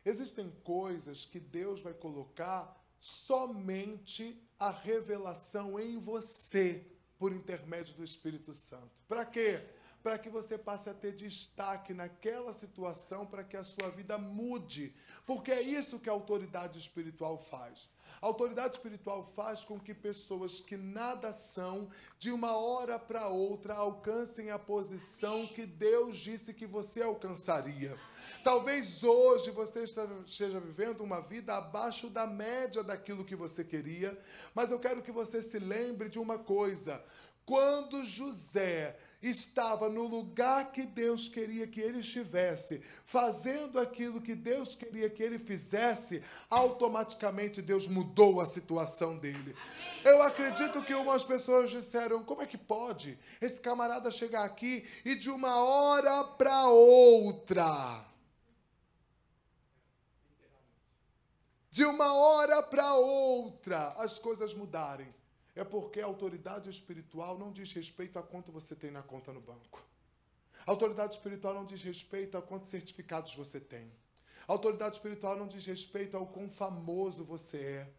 Existem coisas que Deus vai colocar somente a revelação em você, por intermédio do Espírito Santo. Para quê? Para que você passe a ter destaque naquela situação, para que a sua vida mude. Porque é isso que a autoridade espiritual faz. A autoridade espiritual faz com que pessoas que nada são, de uma hora para outra, alcancem a posição que Deus disse que você alcançaria. Talvez hoje você esteja vivendo uma vida abaixo da média daquilo que você queria, mas eu quero que você se lembre de uma coisa. Quando José estava no lugar que Deus queria que ele estivesse, fazendo aquilo que Deus queria que ele fizesse, automaticamente Deus mudou a situação dele. Eu acredito que umas pessoas disseram, como é que pode esse camarada chegar aqui e de uma hora para outra, as coisas mudarem? É porque a autoridade espiritual não diz respeito a quanto você tem na conta no banco. A autoridade espiritual não diz respeito a quantos certificados você tem. A autoridade espiritual não diz respeito ao quão famoso você é.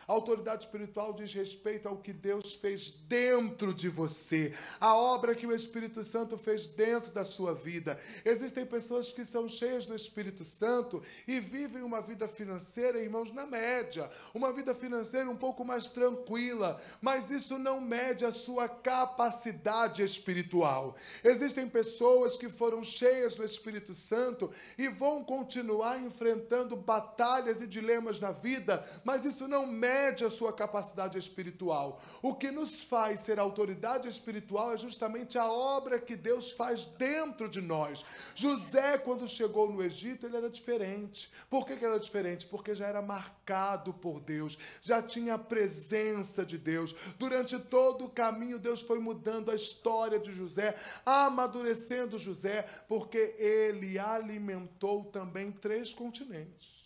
A autoridade espiritual diz respeito ao que Deus fez dentro de você, a obra que o Espírito Santo fez dentro da sua vida. Existem pessoas que são cheias do Espírito Santo e vivem uma vida financeira, irmãos, na média, uma vida financeira um pouco mais tranquila, mas isso não mede a sua capacidade espiritual. Existem pessoas que foram cheias do Espírito Santo e vão continuar enfrentando batalhas e dilemas na vida, mas isso não mede a sua capacidade espiritual. O que nos faz ser autoridade espiritual é justamente a obra que Deus faz dentro de nós. José, quando chegou no Egito, ele era diferente. Por que ele era diferente? Porque já era marcado por Deus, já tinha a presença de Deus. Durante todo o caminho, Deus foi mudando a história de José, amadurecendo José, porque ele alimentou também 3 continentes.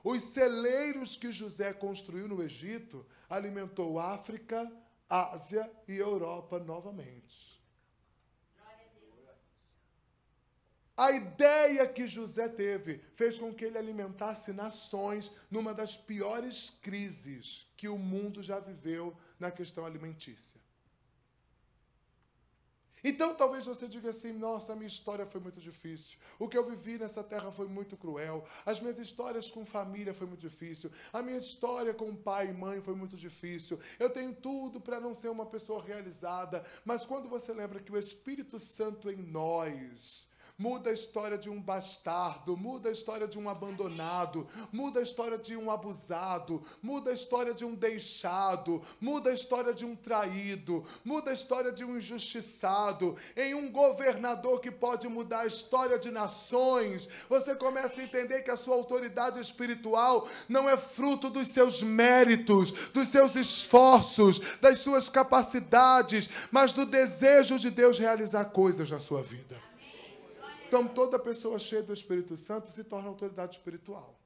Os celeiros que José construiu no Egito alimentou África, Ásia e Europa novamente. A ideia que José teve fez com que ele alimentasse nações numa das piores crises que o mundo já viveu na questão alimentícia. Então, talvez você diga assim, nossa, a minha história foi muito difícil. O que eu vivi nessa terra foi muito cruel. As minhas histórias com família foi muito difícil. A minha história com pai e mãe foi muito difícil. Eu tenho tudo para não ser uma pessoa realizada. Mas quando você lembra que o Espírito Santo em nós muda a história de um bastardo, muda a história de um abandonado, muda a história de um abusado, muda a história de um deixado, muda a história de um traído, muda a história de um injustiçado, em um governador que pode mudar a história de nações. Você começa a entender que a sua autoridade espiritual não é fruto dos seus méritos, dos seus esforços, das suas capacidades, mas do desejo de Deus realizar coisas na sua vida. Então, toda pessoa cheia do Espírito Santo se torna autoridade espiritual.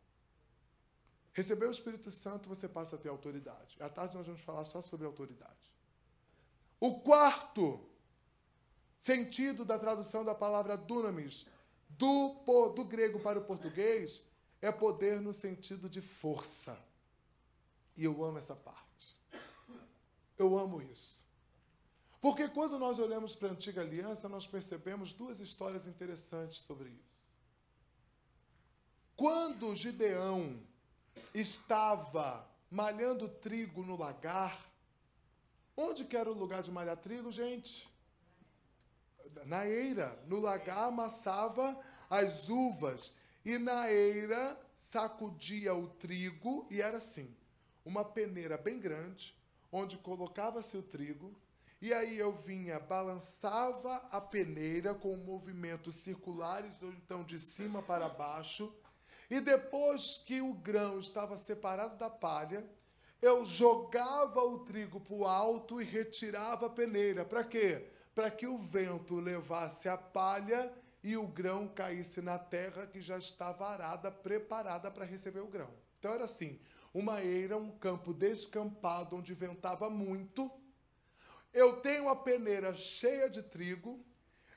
Recebeu o Espírito Santo, você passa a ter autoridade. À tarde nós vamos falar só sobre autoridade. O quarto sentido da tradução da palavra dunamis, do grego para o português, é poder no sentido de força. E eu amo essa parte. Eu amo isso. Porque quando nós olhamos para a Antiga Aliança, nós percebemos 2 histórias interessantes sobre isso. Quando Gideão estava malhando trigo no lagar, onde que era o lugar de malhar trigo, gente? Na eira. No lagar amassava as uvas e na eira sacudia o trigo e era assim, uma peneira bem grande, onde colocava-se o trigo. E aí eu vinha, balançava a peneira com movimentos circulares, ou então de cima para baixo. E depois que o grão estava separado da palha, eu jogava o trigo para o alto e retirava a peneira. Para quê? Para que o vento levasse a palha e o grão caísse na terra que já estava arada, preparada para receber o grão. Então era assim, uma eira, um campo descampado, onde ventava muito. Eu tenho a peneira cheia de trigo,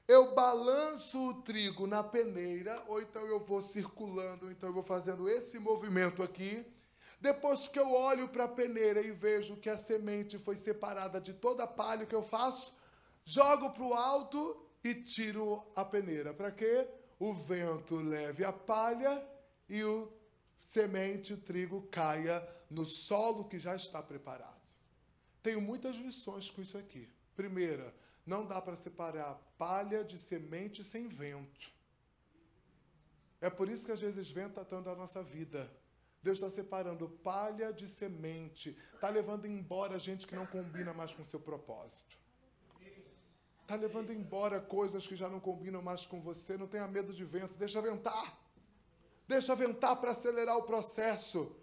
eu balanço o trigo na peneira, ou então eu vou circulando, ou então eu vou fazendo esse movimento aqui. Depois que eu olho para a peneira e vejo que a semente foi separada de toda a palha, o que eu faço? Jogo para o alto e tiro a peneira. Para quê? O vento leve a palha e o semente, o trigo, caia no solo que já está preparado. Tenho muitas lições com isso aqui. Primeira, não dá para separar palha de semente sem vento. É por isso que às vezes vento está atando a nossa vida. Deus está separando palha de semente. Está levando embora gente que não combina mais com o seu propósito. Está levando embora coisas que já não combinam mais com você. Não tenha medo de vento. Deixa ventar. Deixa ventar para acelerar o processo.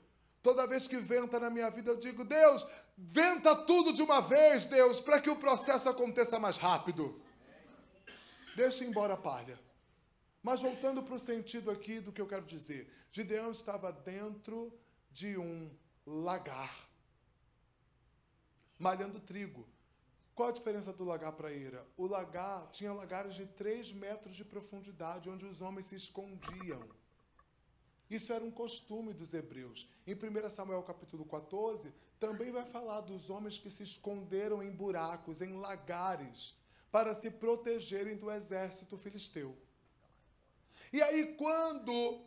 Toda vez que venta na minha vida, eu digo, Deus, venta tudo de uma vez, Deus, para que o processo aconteça mais rápido. Deixa embora a palha. Mas voltando para o sentido aqui do que eu quero dizer. Gideão estava dentro de um lagar, malhando trigo. Qual a diferença do lagar para a eira? O lagar tinha lagares de 3 metros de profundidade, onde os homens se escondiam. Isso era um costume dos hebreus. Em 1 Samuel capítulo 14, também vai falar dos homens que se esconderam em buracos, em lagares, para se protegerem do exército filisteu. E aí, quando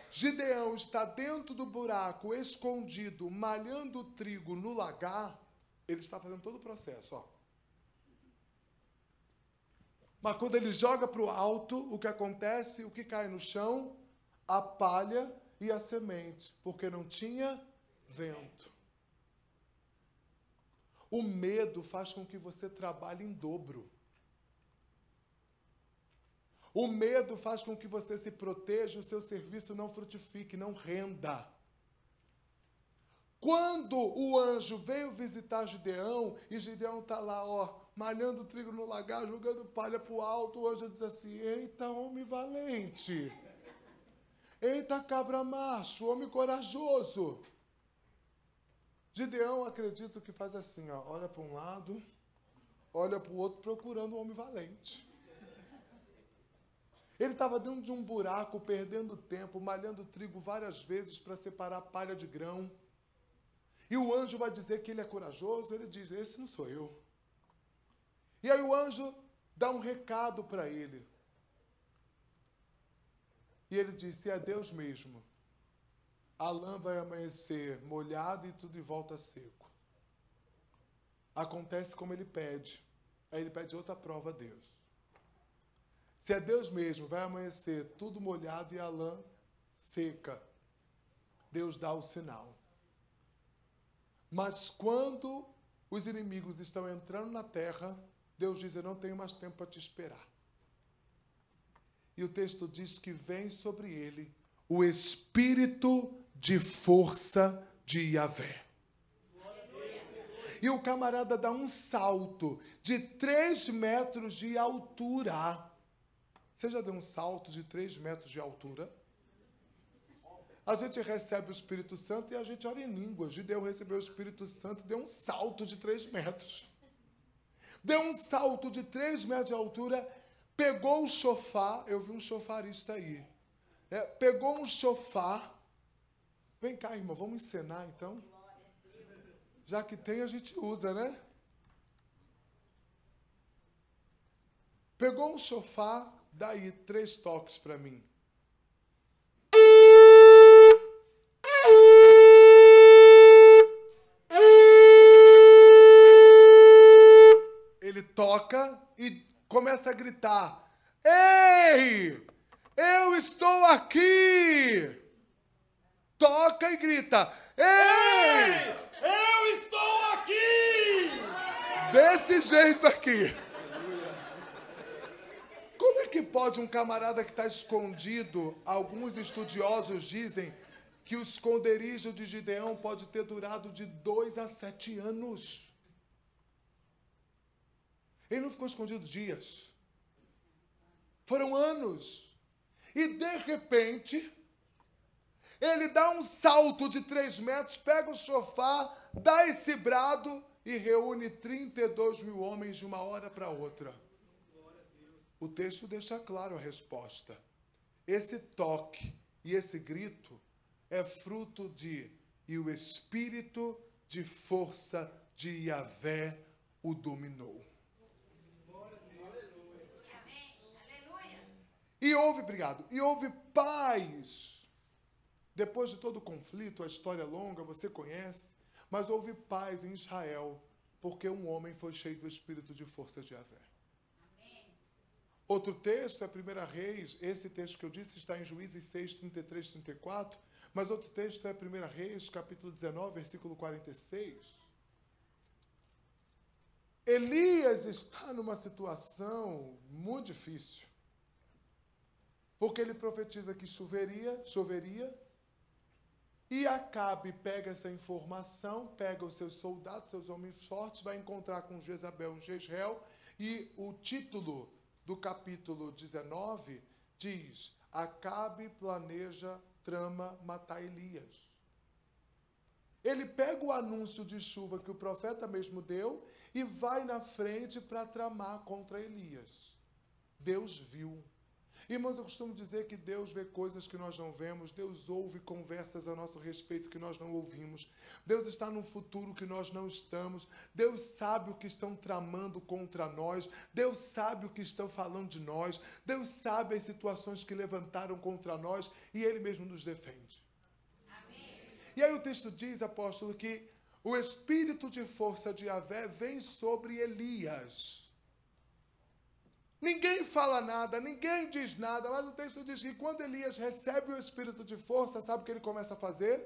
Gideão está dentro do buraco, escondido, malhando trigo no lagar, ele está fazendo todo o processo, ó. Mas quando ele joga para o alto, o que acontece? O que cai no chão? A palha e a semente, porque não tinha vento. O medo faz com que você trabalhe em dobro. O medo faz com que você se proteja, o seu serviço não frutifique, não renda. Quando o anjo veio visitar Gideão, e Gideão está lá, ó, malhando trigo no lagar, jogando palha para o alto, o anjo diz assim: eita, homem valente! Eita, cabra macho, homem corajoso! Gideão, acredito que faz assim, ó, olha para um lado, olha para o outro, procurando um homem valente. Ele estava dentro de um buraco, perdendo tempo, malhando trigo várias vezes para separar palha de grão. E o anjo vai dizer que ele é corajoso, ele diz: esse não sou eu. E aí o anjo dá um recado para ele. E ele disse: é Deus mesmo. A lã vai amanhecer molhada e tudo em volta seco. Acontece como ele pede. Aí ele pede outra prova a Deus. Se é Deus mesmo, vai amanhecer tudo molhado e a lã seca. Deus dá o sinal. Mas quando os inimigos estão entrando na terra, Deus diz: eu não tenho mais tempo para te esperar. E o texto diz que vem sobre ele o espírito de força de Yahvé. E o camarada dá um salto de 3 metros de altura. Você já deu um salto de 3 metros de altura? A gente recebe o Espírito Santo e a gente ora em línguas. Gideão recebeu o Espírito Santo e deu um salto de 3 metros. Deu um salto de 3 metros de altura, pegou o chofar. Eu vi um chofarista aí. Pegou um chofar. Vem cá, irmão, vamos encenar então? Já que tem, a gente usa, né? Pegou um chofar, daí 3 toques para mim. Ele toca e começa a gritar: ei, eu estou aqui! Toca e grita: ei, eu estou aqui! Desse jeito aqui. Como é que pode um camarada que está escondido? Alguns estudiosos dizem que o esconderijo de Gideão pode ter durado de 2 a 7 anos. Ele não ficou escondido dias. Foram anos. E, de repente, ele dá um salto de 3 metros, pega o chofar, dá esse brado e reúne 32 mil homens de uma hora para outra. O texto deixa claro a resposta. Esse toque e esse grito é fruto de: e o espírito de força de Yahvé o dominou. E houve paz. Depois de todo o conflito, a história é longa, você conhece, mas houve paz em Israel, porque um homem foi cheio do espírito de força de Yahvé. Outro texto é 1 Reis, esse texto que eu disse está em Juízes 6, 33, 34, mas outro texto é 1 Reis, capítulo 19, versículo 46. Elias está numa situação muito difícil, porque ele profetiza que choveria, e Acabe pega essa informação, pega os seus soldados, seus homens fortes, vai encontrar com Jezabel em Jezreel, e o título do capítulo 19 diz: Acabe planeja, trama matar Elias. Ele pega o anúncio de chuva que o profeta mesmo deu e vai na frente para tramar contra Elias. Deus viu. Irmãos, eu costumo dizer que Deus vê coisas que nós não vemos, Deus ouve conversas a nosso respeito que nós não ouvimos, Deus está no futuro que nós não estamos, Deus sabe o que estão tramando contra nós, Deus sabe o que estão falando de nós, Deus sabe as situações que levantaram contra nós e Ele mesmo nos defende. Amém. E aí o texto diz, apóstolo, que o espírito de força de Yahvé vem sobre Elias. Ninguém fala nada, ninguém diz nada, mas o texto diz que quando Elias recebe o espírito de força, sabe o que ele começa a fazer?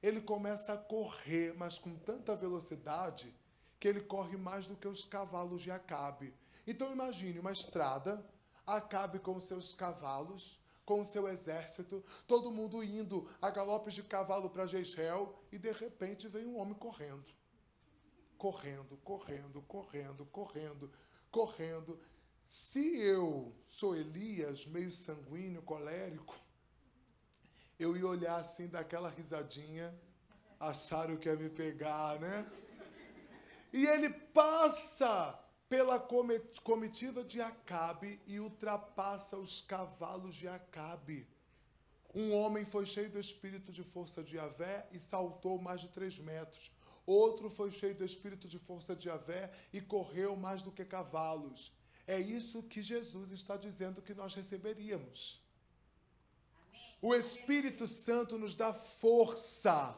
Ele começa a correr, mas com tanta velocidade que ele corre mais do que os cavalos de Acabe. Então imagine uma estrada, Acabe com seus cavalos, com o seu exército, todo mundo indo a galopes de cavalo para Jezreel, e de repente vem um homem correndo. Correndo, correndo, correndo, correndo, correndo. Se eu sou Elias, meio sanguíneo, colérico, eu ia olhar assim, daquela risadinha, acharam que ia me pegar, né? E ele passa pela comitiva de Acabe e ultrapassa os cavalos de Acabe. Um homem foi cheio do espírito de força de Yahvé e saltou mais de 3 metros. Outro foi cheio do espírito de força de Yahvé e correu mais do que cavalos. É isso que Jesus está dizendo que nós receberíamos. O Espírito Santo nos dá força.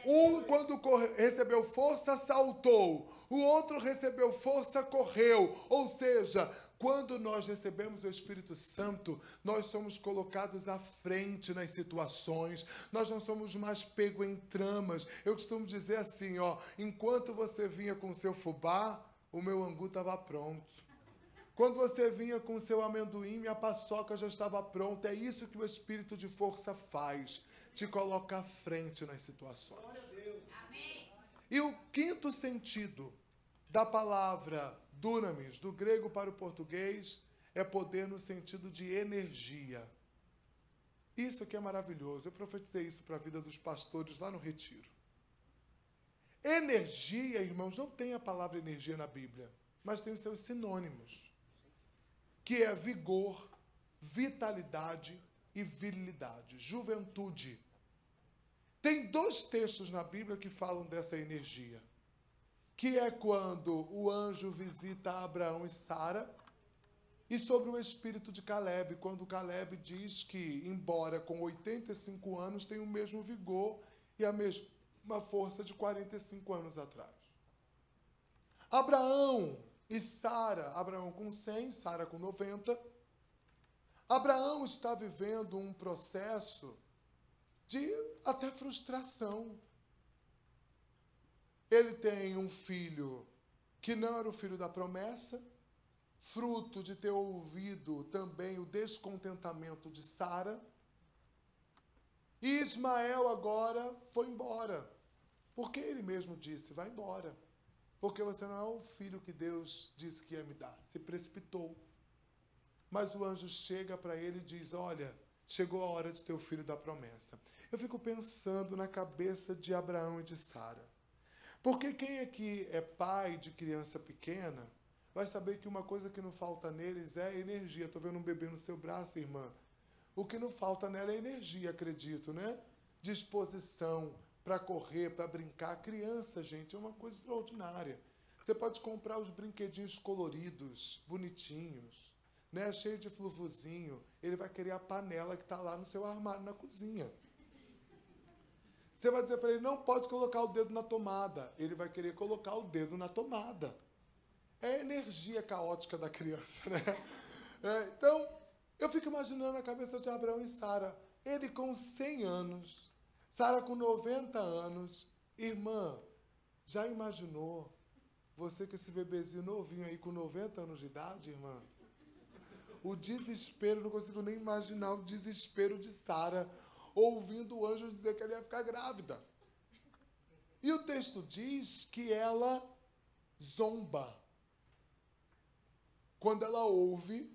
Um, quando recebeu força, saltou. O outro recebeu força, correu. Ou seja, quando nós recebemos o Espírito Santo, nós somos colocados à frente nas situações. Nós não somos mais pegos em tramas. Eu costumo dizer assim, enquanto você vinha com o seu fubá, o meu angu estava pronto. Quando você vinha com o seu amendoim, minha paçoca já estava pronta. É isso que o espírito de força faz. Te coloca à frente nas situações. E o quinto sentido da palavra dunamis, do grego para o português, é poder no sentido de energia. Isso aqui é maravilhoso. Eu profetizei isso para a vida dos pastores lá no retiro. Energia, irmãos, não tem a palavra energia na Bíblia, mas tem os seus sinônimos, que é vigor, vitalidade e virilidade, juventude. Tem 2 textos na Bíblia que falam dessa energia, que é quando o anjo visita Abraão e Sara, e sobre o espírito de Caleb, quando Caleb diz que, embora com 85 anos, tem o mesmo vigor e a mesma força de 45 anos atrás. Abraão e Sara, Abraão com 100, Sara com 90. Abraão está vivendo um processo de até frustração. Ele tem um filho que não era o filho da promessa, fruto de ter ouvido também o descontentamento de Sara. E Ismael agora foi embora. Porque ele mesmo disse, vai embora. Porque você não é o filho que Deus disse que ia me dar. Se precipitou. Mas o anjo chega para ele e diz, olha, chegou a hora de ter o filho da promessa. Eu fico pensando na cabeça de Abraão e de Sara. Porque quem aqui é pai de criança pequena, vai saber que uma coisa que não falta neles é energia. Estou vendo um bebê no seu braço, irmã. O que não falta nela é energia, acredito, né? Disposição para correr, para brincar. Criança, gente, é uma coisa extraordinária. Você pode comprar os brinquedinhos coloridos, bonitinhos, né? Cheio de flufuzinho. Ele vai querer a panela que está lá no seu armário, na cozinha. Você vai dizer para ele, não pode colocar o dedo na tomada. Ele vai querer colocar o dedo na tomada. É a energia caótica da criança, né? Então, eu fico imaginando a cabeça de Abraão e Sara. Ele com 100 anos, Sara com 90 anos. Irmã, já imaginou você com esse bebezinho novinho aí com 90 anos de idade, irmã? O desespero, não consigo nem imaginar o desespero de Sara ouvindo o anjo dizer que ela ia ficar grávida. E o texto diz que ela zomba quando ela ouve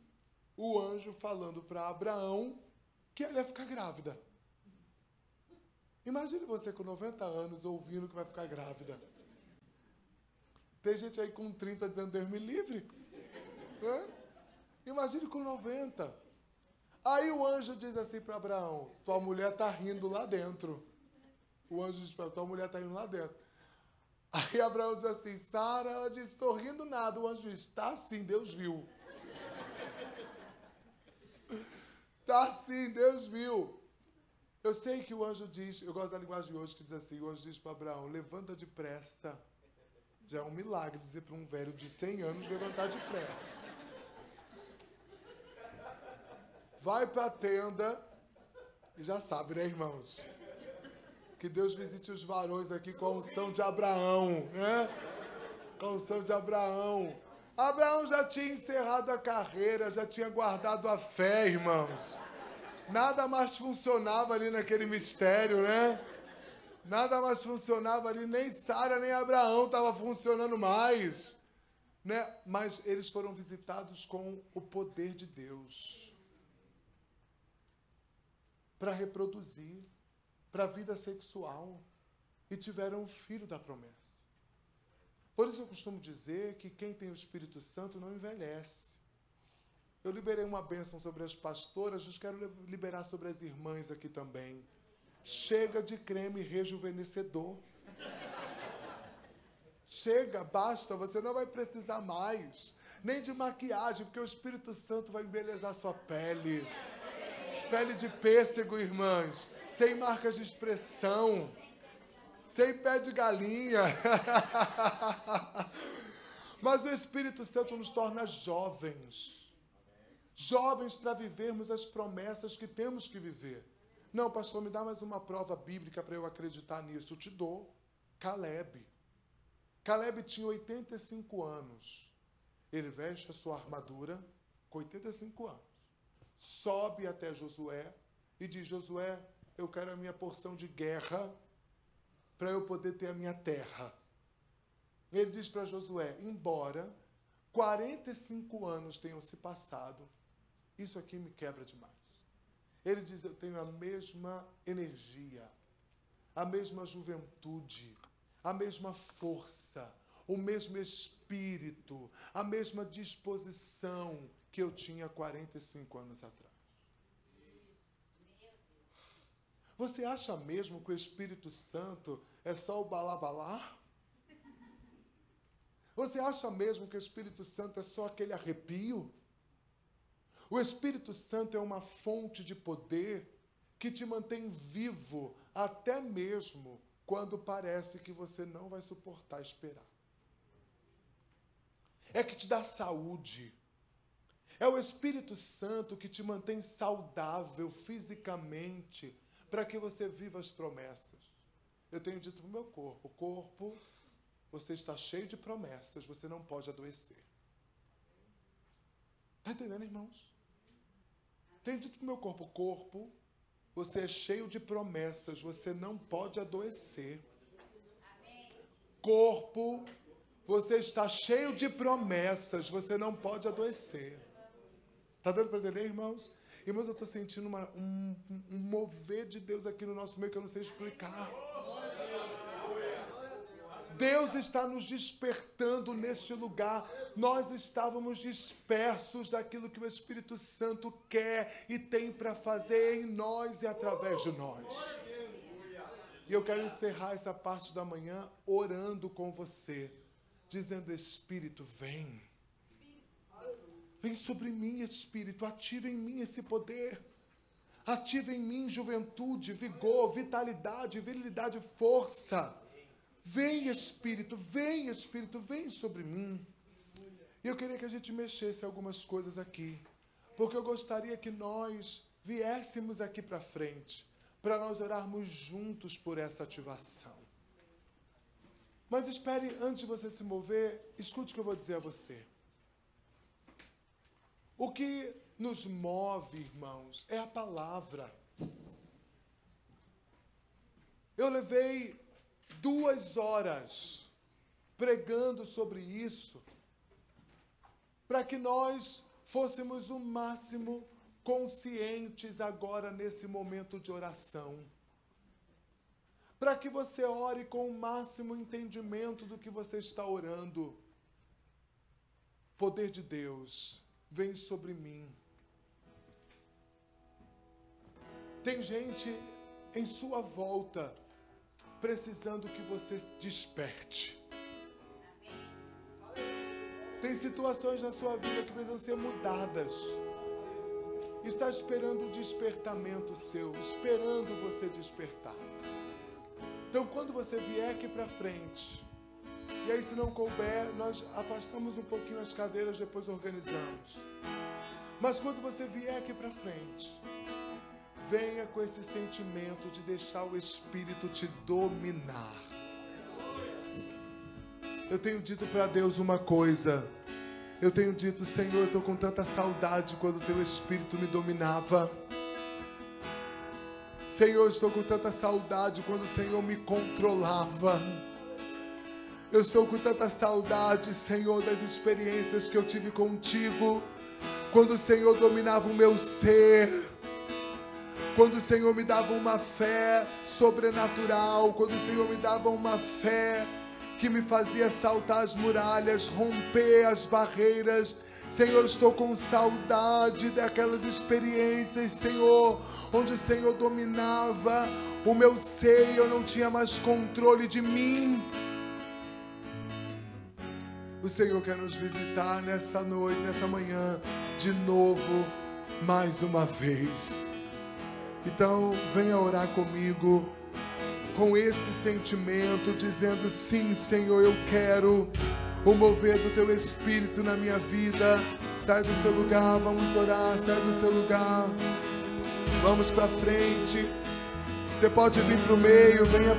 o anjo falando para Abraão que ela ia ficar grávida. Imagine você com 90 anos ouvindo que vai ficar grávida. Tem gente aí com 30 dizendo Deus me livre. Imagine com 90. Aí o anjo diz assim para Abraão, tua mulher está rindo lá dentro. O anjo diz para tua mulher está rindo lá dentro. Aí Abraão diz assim, Sara, ela diz, estou rindo nada. O anjo diz, está sim, Deus viu. Está sim, Deus viu. Eu sei que o anjo diz, eu gosto da linguagem de hoje que diz assim, o anjo diz para Abraão, levanta depressa. Já é um milagre dizer para um velho de 100 anos levantar depressa. Vai para a tenda, e já sabe, né, irmãos? Que Deus visite os varões aqui com a unção de Abraão, né? Com a unção de Abraão. Abraão já tinha encerrado a carreira, já tinha guardado a fé, irmãos. Nada mais funcionava ali naquele mistério, né? Nada mais funcionava ali, nem Sara, nem Abraão estava funcionando mais, né? Mas eles foram visitados com o poder de Deus para reproduzir, para a vida sexual, e tiveram o filho da promessa. Por isso eu costumo dizer que quem tem o Espírito Santo não envelhece. Eu liberei uma bênção sobre as pastoras, mas quero liberar sobre as irmãs aqui também. Chega de creme rejuvenescedor. Chega, basta, você não vai precisar mais. Nem de maquiagem, porque o Espírito Santo vai embelezar sua pele. Pele de pêssego, irmãs. Sem marcas de expressão. Sem pé de galinha. Mas o Espírito Santo nos torna jovens. Jovens para vivermos as promessas que temos que viver. Não, pastor, me dá mais uma prova bíblica para eu acreditar nisso. Eu te dou. Caleb. Caleb tinha 85 anos. Ele veste a sua armadura com 85 anos. Sobe até Josué e diz, Josué, eu quero a minha porção de guerra para eu poder ter a minha terra. Ele diz para Josué, embora 45 anos tenham se passado, isso aqui me quebra demais. Ele diz, eu tenho a mesma energia, a mesma juventude, a mesma força, o mesmo espírito, a mesma disposição que eu tinha 45 anos atrás. Você acha mesmo que o Espírito Santo é só o balabalá? Você acha mesmo que o Espírito Santo é só aquele arrepio? O Espírito Santo é uma fonte de poder que te mantém vivo até mesmo quando parece que você não vai suportar esperar. É que te dá saúde. É o Espírito Santo que te mantém saudável fisicamente para que você viva as promessas. Eu tenho dito para o meu corpo, corpo, você está cheio de promessas, você não pode adoecer. Está entendendo, irmãos? Tenho dito para o meu corpo, corpo, você é cheio de promessas, você não pode adoecer. Corpo, você está cheio de promessas, você não pode adoecer. Está dando para entender, irmãos? Irmãos, eu estou sentindo um mover de Deus aqui no nosso meio que eu não sei explicar. Deus está nos despertando neste lugar. Nós estávamos dispersos daquilo que o Espírito Santo quer e tem para fazer em nós e através de nós. E eu quero encerrar essa parte da manhã orando com você, dizendo, Espírito, vem. Vem sobre mim, Espírito, ativa em mim esse poder. Ativa em mim juventude, vigor, vitalidade, virilidade, força. Vem, Espírito, vem sobre mim. E eu queria que a gente mexesse algumas coisas aqui, porque eu gostaria que nós viéssemos aqui para frente, para nós orarmos juntos por essa ativação. Mas espere, antes de você se mover, escute o que eu vou dizer a você. O que nos move, irmãos, é a palavra. Eu levei 2 horas pregando sobre isso, para que nós fôssemos o máximo conscientes agora nesse momento de oração. Para que você ore com o máximo entendimento do que você está orando. Poder de Deus, vem sobre mim. Tem gente em sua volta precisando que você desperte. Tem situações na sua vida que precisam ser mudadas. Está esperando o despertamento seu, esperando você despertar. Então, quando você vier aqui para frente, e aí se não couber, nós afastamos um pouquinho as cadeiras, depois organizamos. Mas quando você vier aqui para frente, venha com esse sentimento de deixar o Espírito te dominar. Eu tenho dito para Deus uma coisa. Eu tenho dito, Senhor, eu estou com tanta saudade quando o Teu Espírito me dominava. Senhor, eu estou com tanta saudade quando o Senhor me controlava. Eu estou com tanta saudade, Senhor, das experiências que eu tive contigo, quando o Senhor dominava o meu ser. Quando o Senhor me dava uma fé sobrenatural, quando o Senhor me dava uma fé que me fazia saltar as muralhas, romper as barreiras. Senhor, eu estou com saudade daquelas experiências, Senhor, onde o Senhor dominava o meu ser e eu não tinha mais controle de mim. O Senhor quer nos visitar nessa noite, nessa manhã, de novo, mais uma vez. Então, venha orar comigo com esse sentimento, dizendo: sim, Senhor, eu quero o mover do Teu Espírito na minha vida. Sai do seu lugar, vamos orar, sai do seu lugar. Vamos para frente. Você pode vir para o meio, venha